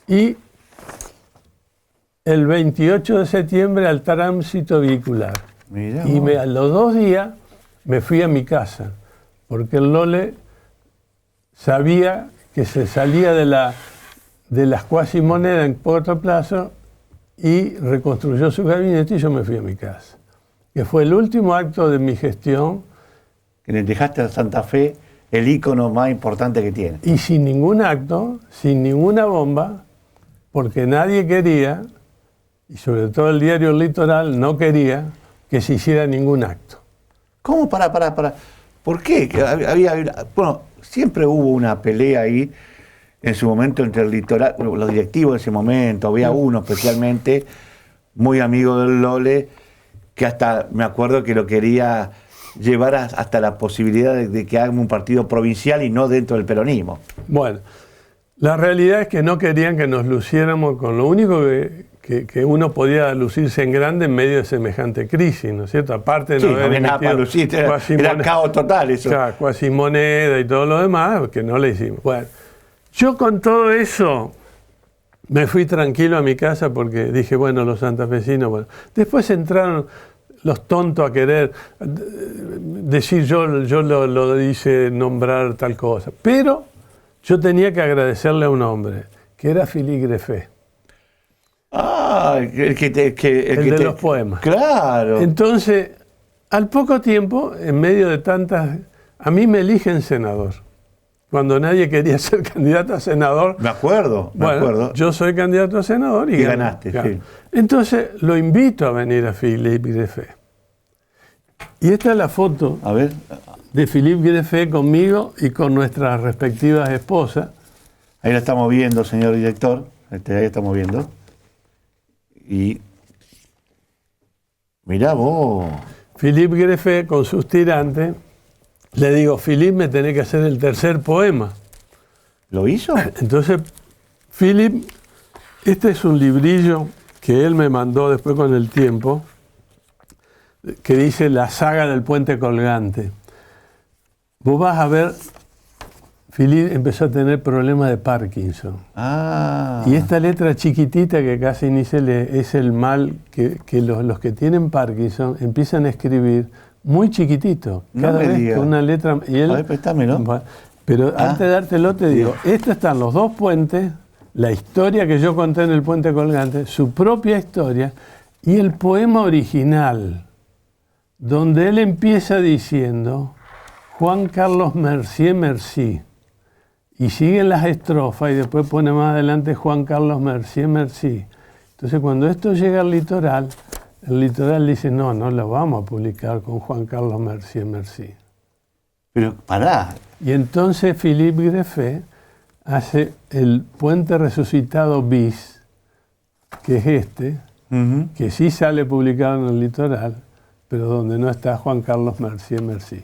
y el 28 de septiembre al tránsito vehicular. Mirá Y vos. a los 2 días me fui a mi casa, porque el Lole sabía que se salía de las cuasimonedas en corto plazo y reconstruyó su gabinete y yo me fui a mi casa. Que fue el último acto de mi gestión Que le dejaste a Santa Fe el ícono más importante que tiene. y sin ningún acto, sin ninguna bomba, porque nadie quería, y sobre todo el diario El Litoral no quería que se hiciera ningún acto. ¿Cómo? Para. ¿Por qué? Que bueno, siempre hubo una pelea ahí en su momento entre el Litoral, los directivos de ese momento. Había uno especialmente, muy amigo del Lole, que hasta me acuerdo que lo quería llevar hasta la posibilidad de que hagan un partido provincial y no dentro del peronismo. Bueno, la realidad es que no querían que nos luciéramos con lo único que uno podía lucirse en grande en medio de semejante crisis, ¿no es cierto? Aparte de Sí, no no haber había nada para emitido lucir, era cuasimoneda- caos total eso. Claro, cuasimoneda y todo lo demás, que no le hicimos. Bueno, yo con todo eso me fui tranquilo a mi casa porque dije, bueno, los santafesinos, bueno. Después entraron los tontos a querer decir yo lo hice nombrar tal cosa. Pero yo tenía que agradecerle a un hombre, que era Philippe Greffet. Ah, el El de los poemas. Claro. Entonces, al poco tiempo, en medio de tantas... A mí me eligen senador. Cuando nadie quería ser candidato a senador. Me acuerdo. Yo soy candidato a senador y ganaste, sí. Entonces, lo invito a venir a Philippe Greffet. Y esta es la foto A ver. de Philippe Greffet conmigo y con nuestras respectivas esposas. Ahí la estamos viendo, señor director. Ahí estamos viendo. Y mirá vos. Philippe Greffet con sus tirantes. Le digo, Philippe, me tenés que hacer el tercer poema. ¿Lo hizo? Entonces, Philippe, este es un librillo que él me mandó después con el tiempo, que dice La saga del puente colgante. Vos vas a ver, Philippe empezó a tener problemas de Parkinson. Ah. Y esta letra chiquitita que casi ni se lee es el mal que los que tienen Parkinson empiezan a escribir muy chiquitito. No Cada me vez digas. que una letra... Y él, A ver, préstamelo. Bueno, pero antes de dártelo te digo, estos están los dos puentes, la historia que yo conté en el puente colgante, su propia historia y el poema original, donde él empieza diciendo Juan Carlos Mercier Merci. Y siguen las estrofas y después pone más adelante Juan Carlos Mercier Merci. Entonces cuando esto llega al Litoral, el Litoral dice, no lo vamos a publicar con Juan Carlos Mercier Merci. Pero pará. Y entonces Philippe Greffet hace el puente resucitado bis, que es este, Ujú. que sí sale publicado en el Litoral, pero donde no está Juan Carlos Mercier Merci.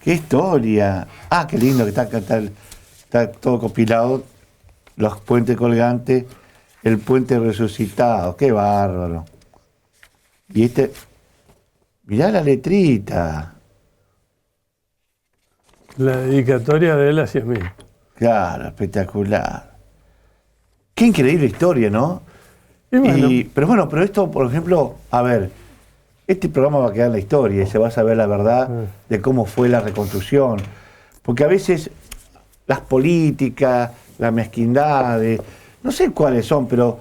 ¡Qué historia! Ah, qué lindo que está todo compilado. Los puentes colgantes, el puente resucitado. ¡Qué bárbaro! Y mirá la letrita. La dedicatoria de él hacia mí. Claro, espectacular. Qué increíble historia, ¿no? Y bueno, Pero esto, por ejemplo, a ver, este programa va a quedar en la historia y se va a saber la verdad de cómo fue la reconstrucción. Porque a veces las políticas, la mezquindad, no sé cuáles son, pero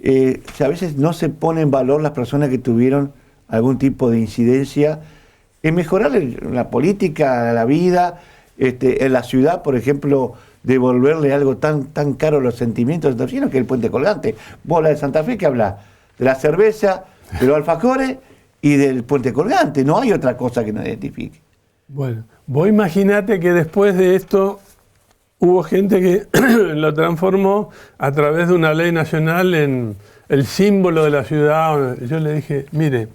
a veces no se pone en valor las personas que tuvieron algún tipo de incidencia en mejorar la política, la vida, en la ciudad, por ejemplo, devolverle algo tan caro a los sentimientos santafesinos que es el puente colgante. Vos hablas de Santa Fe, ¿qué hablas? De la cerveza, de los alfajores y del puente colgante. No hay otra cosa que nos identifique. bueno, vos imaginate que después de esto hubo gente que lo transformó a través de una ley nacional en el símbolo de la ciudad. Yo le dije, mire,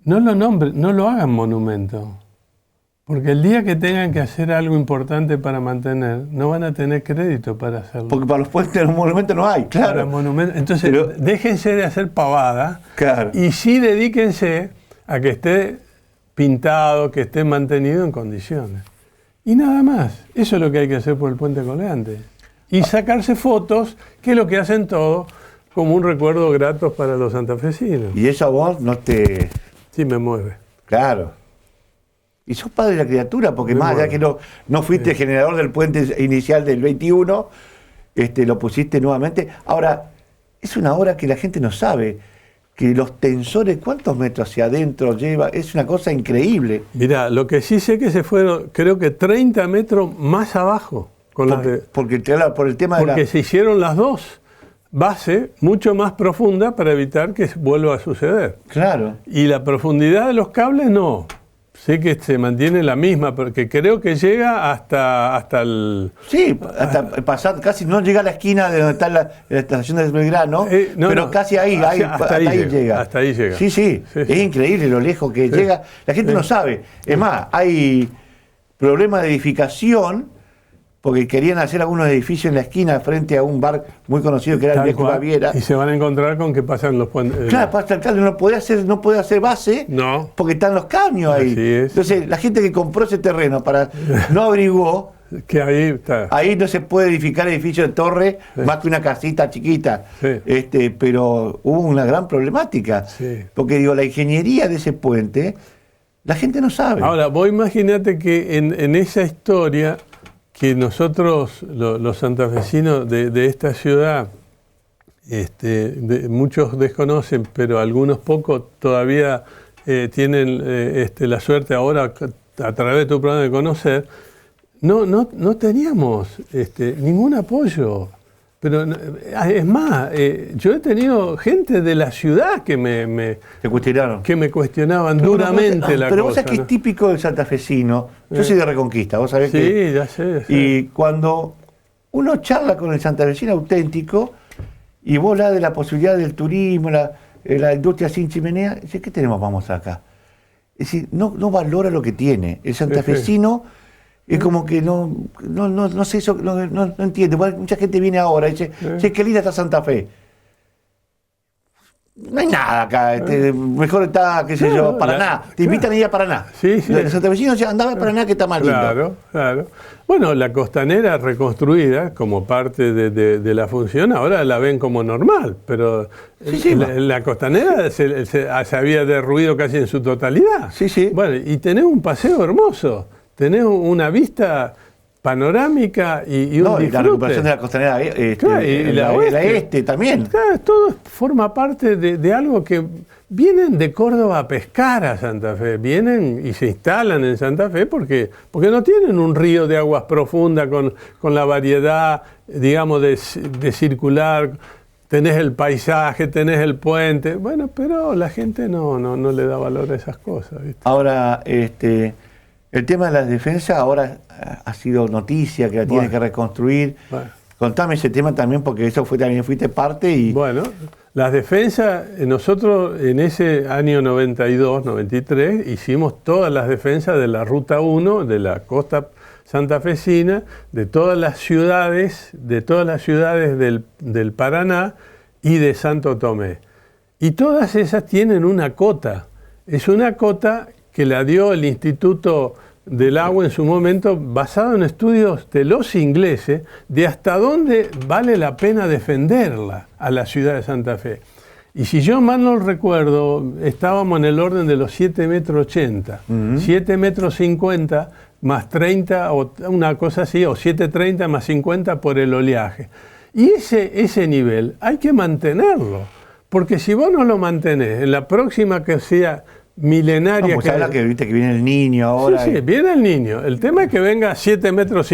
no lo nombren, no lo hagan monumento. Porque el día que tengan que hacer algo importante para mantener, no van a tener crédito para hacerlo. Porque para los puentes, los monumentos no hay, Para claro. monumentos. Entonces, Pero- déjense de hacer pavada Claro. y sí dedíquense a que esté pintado, que esté mantenido en condiciones. Y nada más. Eso es lo que hay que hacer por el puente colgante. y sacarse fotos, que es lo que hacen todos, como un recuerdo grato para los santafesinos. Y eso a vos no te... Sí, me mueve. Claro. Y sos padre de la criatura, porque Me más allá mueve. que no fuiste generador del puente inicial del 21, lo pusiste nuevamente. Ahora, es una obra que la gente no sabe, que los tensores, ¿cuántos metros hacia adentro lleva? Es una cosa increíble. Mirá, lo que sí sé que se fueron, creo que 30 metros más abajo. Claro, por el tema de porque se hicieron las dos bases mucho más profundas para evitar que vuelva a suceder. Claro. Y la profundidad de los cables no. Sé que se mantiene la misma, porque creo que llega hasta el... Sí, hasta pasar, casi no llega a la esquina de donde está la estación de Belgrano, pero casi ahí, hasta ahí llega. Hasta ahí llega. Sí. Es increíble lo lejos que llega. La gente no sabe. Es más, hay problemas de edificación, porque querían hacer algunos edificios en la esquina frente a un bar muy conocido que era el Viejo Baviera. Y se van a encontrar con que pasan los puentes. Claro, pasa el cable, no puede hacer base, porque están los caños ahí. Así es. Entonces, la gente que compró ese terreno no averiguó que ahí está. Ahí no se puede edificar edificio de torre más que una casita chiquita. Sí. Pero hubo una gran problemática. Sí. Porque digo, la ingeniería de ese puente, la gente no sabe. Ahora, vos imagínate que en esa historia que nosotros, los santafesinos de esta ciudad, muchos desconocen, pero algunos pocos todavía tienen la suerte ahora, a través de tu programa, de conocer, no teníamos ningún apoyo. Pero es más, yo he tenido gente de la ciudad que Te cuestionaron. que me cuestionaban duramente la cosa. Pero vos sabés que es típico del santafesino. Yo soy de Reconquista, vos sabés que... Sí, ya sé. Y cuando uno charla con el santafesino auténtico y vos hablas de la posibilidad del turismo, la industria sin chimenea, dice, ¿qué tenemos vamos acá? Es decir, no valora lo que tiene. El santafesino es como que no sé eso, no entiende. Mucha gente viene ahora y dice, che, qué linda está Santa Fe. No hay nada acá, mejor está, qué sé yo, Paraná. Te invitan a ir a Paraná. Sí. Los santafesinos dicen, andaba a Paraná que está más lindo. Claro. Bueno, la costanera reconstruida como parte de la función, ahora la ven como normal, pero la costanera se había derruido casi en su totalidad. Sí. Bueno, y tenés un paseo hermoso, tenés una vista panorámica y un disfrute. Y la recuperación de la costanera y la oeste también. Claro, todo forma parte de algo que vienen de Córdoba a pescar a Santa Fe, vienen y se instalan en Santa Fe porque no tienen un río de aguas profundas con la variedad, digamos, de circular. Tenés el paisaje, tenés el puente, bueno, pero la gente no le da valor a esas cosas, ¿viste? Ahora, el tema de la defensa ahora ha sido noticia, que la tiene que reconstruir. Bueno. Contame ese tema también, porque eso también fuiste parte y... Bueno, las defensas, nosotros en ese año 92, 93, hicimos todas las defensas de la Ruta 1, de la costa santafesina, de todas las ciudades del Paraná y de Santo Tomé. Y todas esas tienen una cota. Es una cota que la dio el Instituto del Agua en su momento, basado en estudios de los ingleses, de hasta dónde vale la pena defenderla a la ciudad de Santa Fe. Y si yo mal no recuerdo, estábamos en el orden de los 7,80 metros, 7,50 metros más 30, o una cosa así, o 7,30 más 50 por el oleaje. Y ese nivel hay que mantenerlo, porque si vos no lo mantenés, en la próxima que sea milenaria... Pues habla que viste que viene el niño ahora. Sí, viene el niño. El tema es que venga 7,50 metros,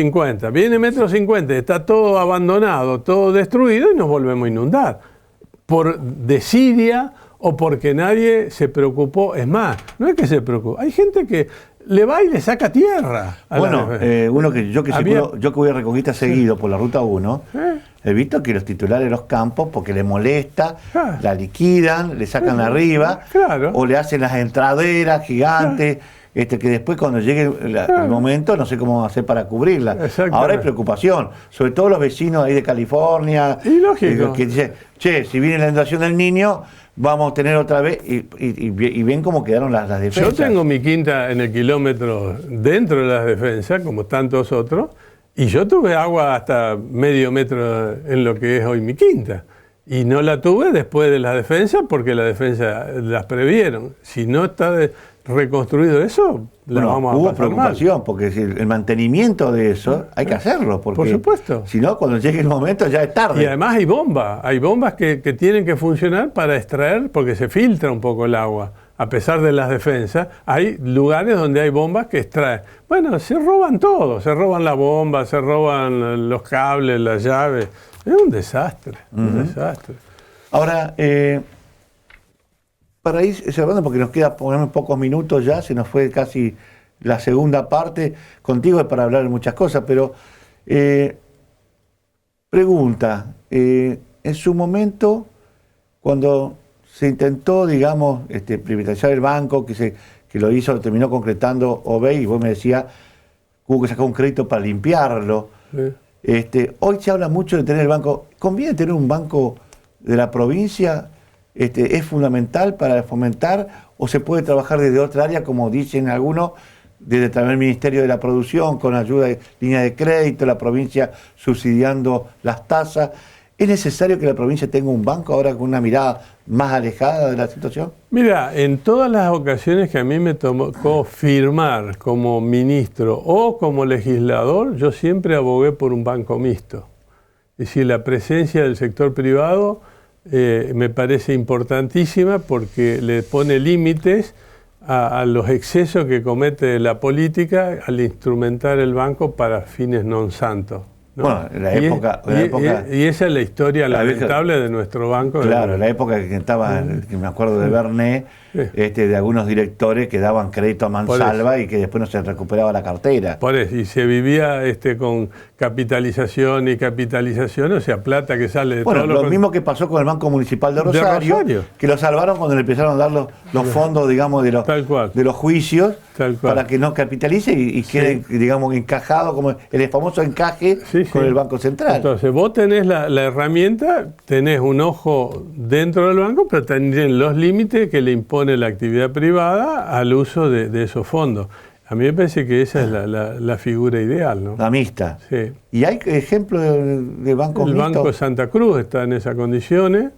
viene 1,50 metros, está todo abandonado, todo destruido y nos volvemos a inundar. Por desidia o porque nadie se preocupó. Es más, no es que se preocupe, hay gente que le va y le saca tierra. Bueno, yo que voy a Reconquista seguido por la Ruta 1, he visto que los titulares de los campos, porque le molesta, la liquidan, le sacan arriba, o le hacen las entraderas gigantes, que después cuando llegue el momento no sé cómo hacer para cubrirla. Ahora hay preocupación, sobre todo los vecinos ahí de California, y lógico, que dicen, che, si viene la inundación del Niño, vamos a tener otra vez, y ven cómo quedaron las defensas. Yo tengo mi quinta en el kilómetro dentro de las defensas, como tantos otros, Y yo tuve agua hasta medio metro en lo que es hoy mi quinta. Y no la tuve después de la defensa porque la defensa las previeron. Si no está reconstruido eso, la vamos a hubo pasar preocupación, mal. porque si el mantenimiento de eso hay que hacerlo. Porque Por supuesto. Si no, cuando llegue el momento ya es tarde. Y además hay bombas que tienen que funcionar para extraer, porque se filtra un poco el agua. A pesar de las defensas, hay lugares donde hay bombas que extraen. Bueno, se roban todo, se roban la bomba, se roban los cables, las llaves. Es un desastre, un desastre. Ahora, para ir cerrando, porque nos queda ponerme pocos minutos ya, se nos fue casi la segunda parte, contigo es para hablar de muchas cosas, pero pregunta, en su momento, cuando se intentó, digamos, privatizar el banco, que lo hizo, lo terminó concretando Obey, y vos me decías, hubo que sacar un crédito para limpiarlo. Sí. Hoy se habla mucho de tener el banco. ¿Conviene tener un banco de la provincia? ¿Es fundamental para fomentar o se puede trabajar desde otra área, como dicen algunos, desde también el Ministerio de la Producción, con ayuda de línea de crédito, la provincia subsidiando las tasas? ¿Es necesario que la provincia tenga un banco ahora con una mirada más alejada de la situación? Mira, en todas las ocasiones que a mí me tocó firmar como ministro o como legislador, yo siempre abogué por un banco mixto. Es decir, la presencia del sector privado me parece importantísima porque le pone límites a los excesos que comete la política al instrumentar el banco para fines non santos, ¿no? Bueno, en la época... Y esa es la historia lamentable de nuestro banco. Claro, la época que estaba, que me acuerdo de Bernet, de algunos directores que daban crédito a mansalva y que después no se recuperaba la cartera. Por eso, y se vivía con capitalización y capitalización, o sea, plata que sale de todo lo mismo que pasó con el Banco Municipal de Rosario, que lo salvaron cuando le empezaron a dar los fondos, digamos, de los juicios, para que no capitalice y quede, digamos, encajado, como el famoso encaje con el Banco Central. Entonces, vos tenés la herramienta, tenés un ojo dentro del banco, pero tenés los límites que le impone la actividad privada al uso de esos fondos. A mí me parece que esa es la figura ideal, ¿no? La mixta. Sí. ¿Y hay ejemplos de bancos mixtos? El Banco Santa Cruz está en esas condiciones,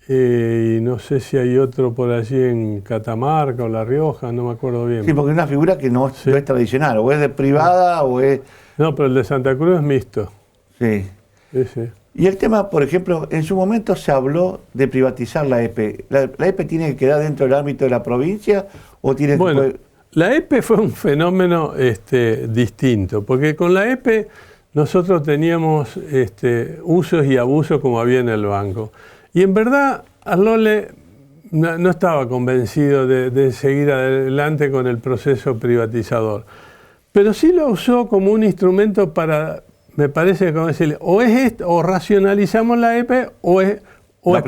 y no sé si hay otro por allí en Catamarca o La Rioja, no me acuerdo bien. Sí, porque es una figura que no es tradicional, o es de privada o es... No, pero el de Santa Cruz es mixto. Sí. Sí. Y el tema, por ejemplo, en su momento se habló de privatizar la EPE. ¿La EPE tiene que quedar dentro del ámbito de la provincia o tiene que...? La EPE fue un fenómeno distinto, porque con la EPE nosotros teníamos usos y abusos como había en el banco. Y en verdad, Arlole no estaba convencido de seguir adelante con el proceso privatizador. Pero sí lo usó como un instrumento para, me parece, como decirle, o racionalizamos la EPE o la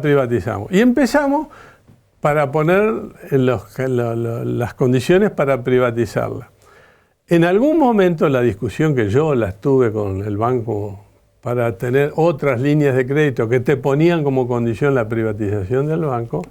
privatizamos. Y empezamos para poner las condiciones para privatizarla. En algún momento la discusión que yo la tuve con el banco para tener otras líneas de crédito que te ponían como condición la privatización del banco,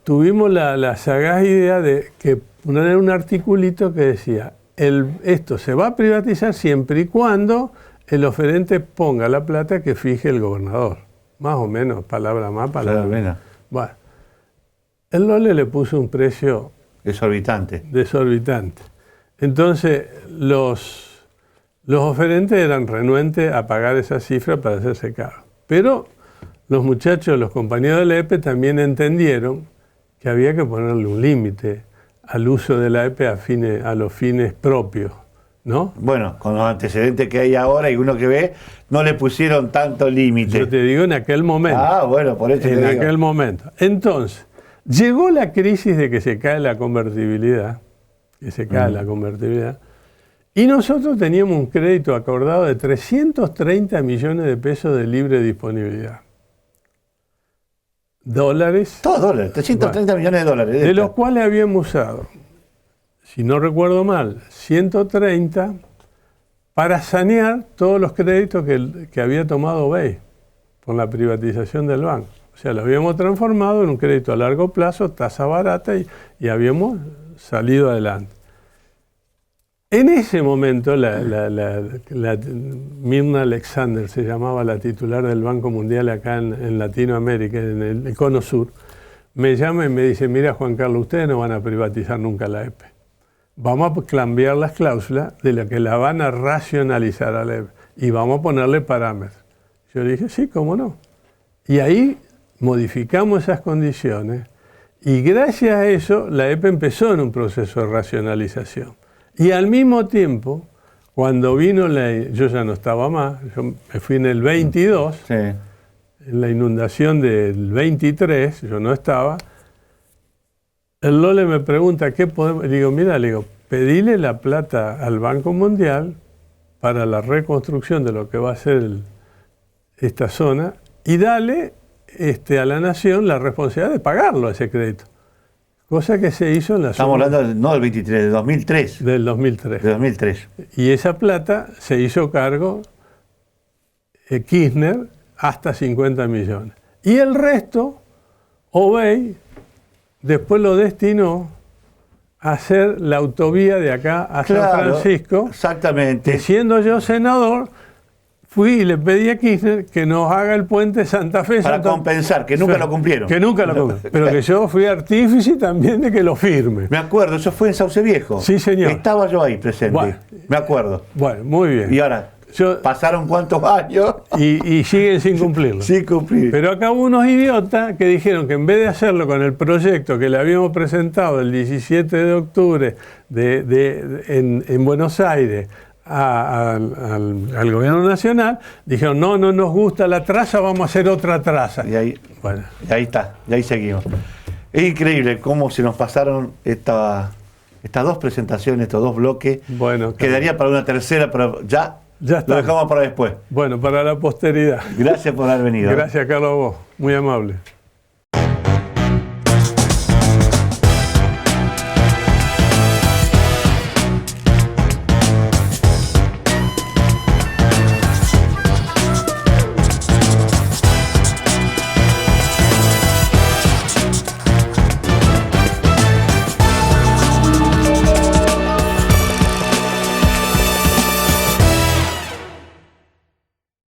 tuvimos la sagaz idea de que poner un articulito que decía, esto se va a privatizar siempre y cuando el oferente ponga la plata que fije el gobernador. Más o menos, palabra más, palabra menos. Bueno, el Lole le puso un precio desorbitante. Entonces, los oferentes eran renuentes a pagar esa cifra para hacerse cargo. Pero los muchachos, los compañeros de la EPE también entendieron que había que ponerle un límite al uso de la EPE a los fines propios, ¿no? Bueno, con los antecedentes que hay ahora y uno que ve, no le pusieron tanto límite. Yo te digo en aquel momento. Bueno, por eso en aquel momento. Entonces, llegó la crisis de que se cae la convertibilidad, y nosotros teníamos un crédito acordado de 330 millones de pesos de libre disponibilidad. Dólares. Todos dólares, 330 millones de dólares. De los cuales habíamos usado, si no recuerdo mal, 130 para sanear todos los créditos que había tomado BEI con la privatización del banco. O sea, lo habíamos transformado en un crédito a largo plazo, tasa barata, y habíamos salido adelante. En ese momento, Mirna Alexander se llamaba la titular del Banco Mundial acá en Latinoamérica, en el Cono Sur, me llama y me dice, mira Juan Carlos, ustedes no van a privatizar nunca la EPE. Vamos a cambiar las cláusulas de la que la van a racionalizar a la EPE y vamos a ponerle parámetros. Yo le dije, sí, cómo no. Y ahí modificamos esas condiciones y gracias a eso la EPE empezó en un proceso de racionalización. Y al mismo tiempo, cuando vino yo ya no estaba más, yo me fui en el 22, Sí. en la inundación del 23, yo no estaba, el Lole me pregunta, ¿qué podemos? Le digo, mira, pedile la plata al Banco Mundial para la reconstrucción de lo que va a ser esta zona y dale a la Nación la responsabilidad de pagarlo ese crédito. Cosa que se hizo en la Estamos zona hablando no del 23, del 2003. del 2003. De 2003. Y esa plata se hizo cargo Kirchner hasta 50 millones. Y el resto, Obey después lo destinó a hacer la autovía de acá a San Francisco. Exactamente. Que siendo yo senador, fui y le pedí a Kirchner que nos haga el puente Santa Fe. Para compensar, que nunca lo cumplieron. Que nunca lo cumplieron. Pero que yo fui artífice también de que lo firme. Me acuerdo, eso fue en Sauce Viejo. Sí, señor. Estaba yo ahí presente. Bueno. Me acuerdo. Bueno, muy bien. Y ahora, pasaron cuántos años y siguen sin cumplirlo. sin cumplir. Pero acá hubo unos idiotas que dijeron que en vez de hacerlo con el proyecto que le habíamos presentado el 17 de octubre en Buenos Aires al gobierno nacional, dijeron, no nos gusta la traza, vamos a hacer otra traza. Y ahí, Bueno. y ahí está, y ahí seguimos. Es increíble cómo se nos pasaron estas dos presentaciones, estos dos bloques. Bueno, quedaría para una tercera, pero ya está. lo dejamos para después. Bueno, para la posteridad. Gracias por haber venido. Gracias, Carlos, a vos. Muy amable.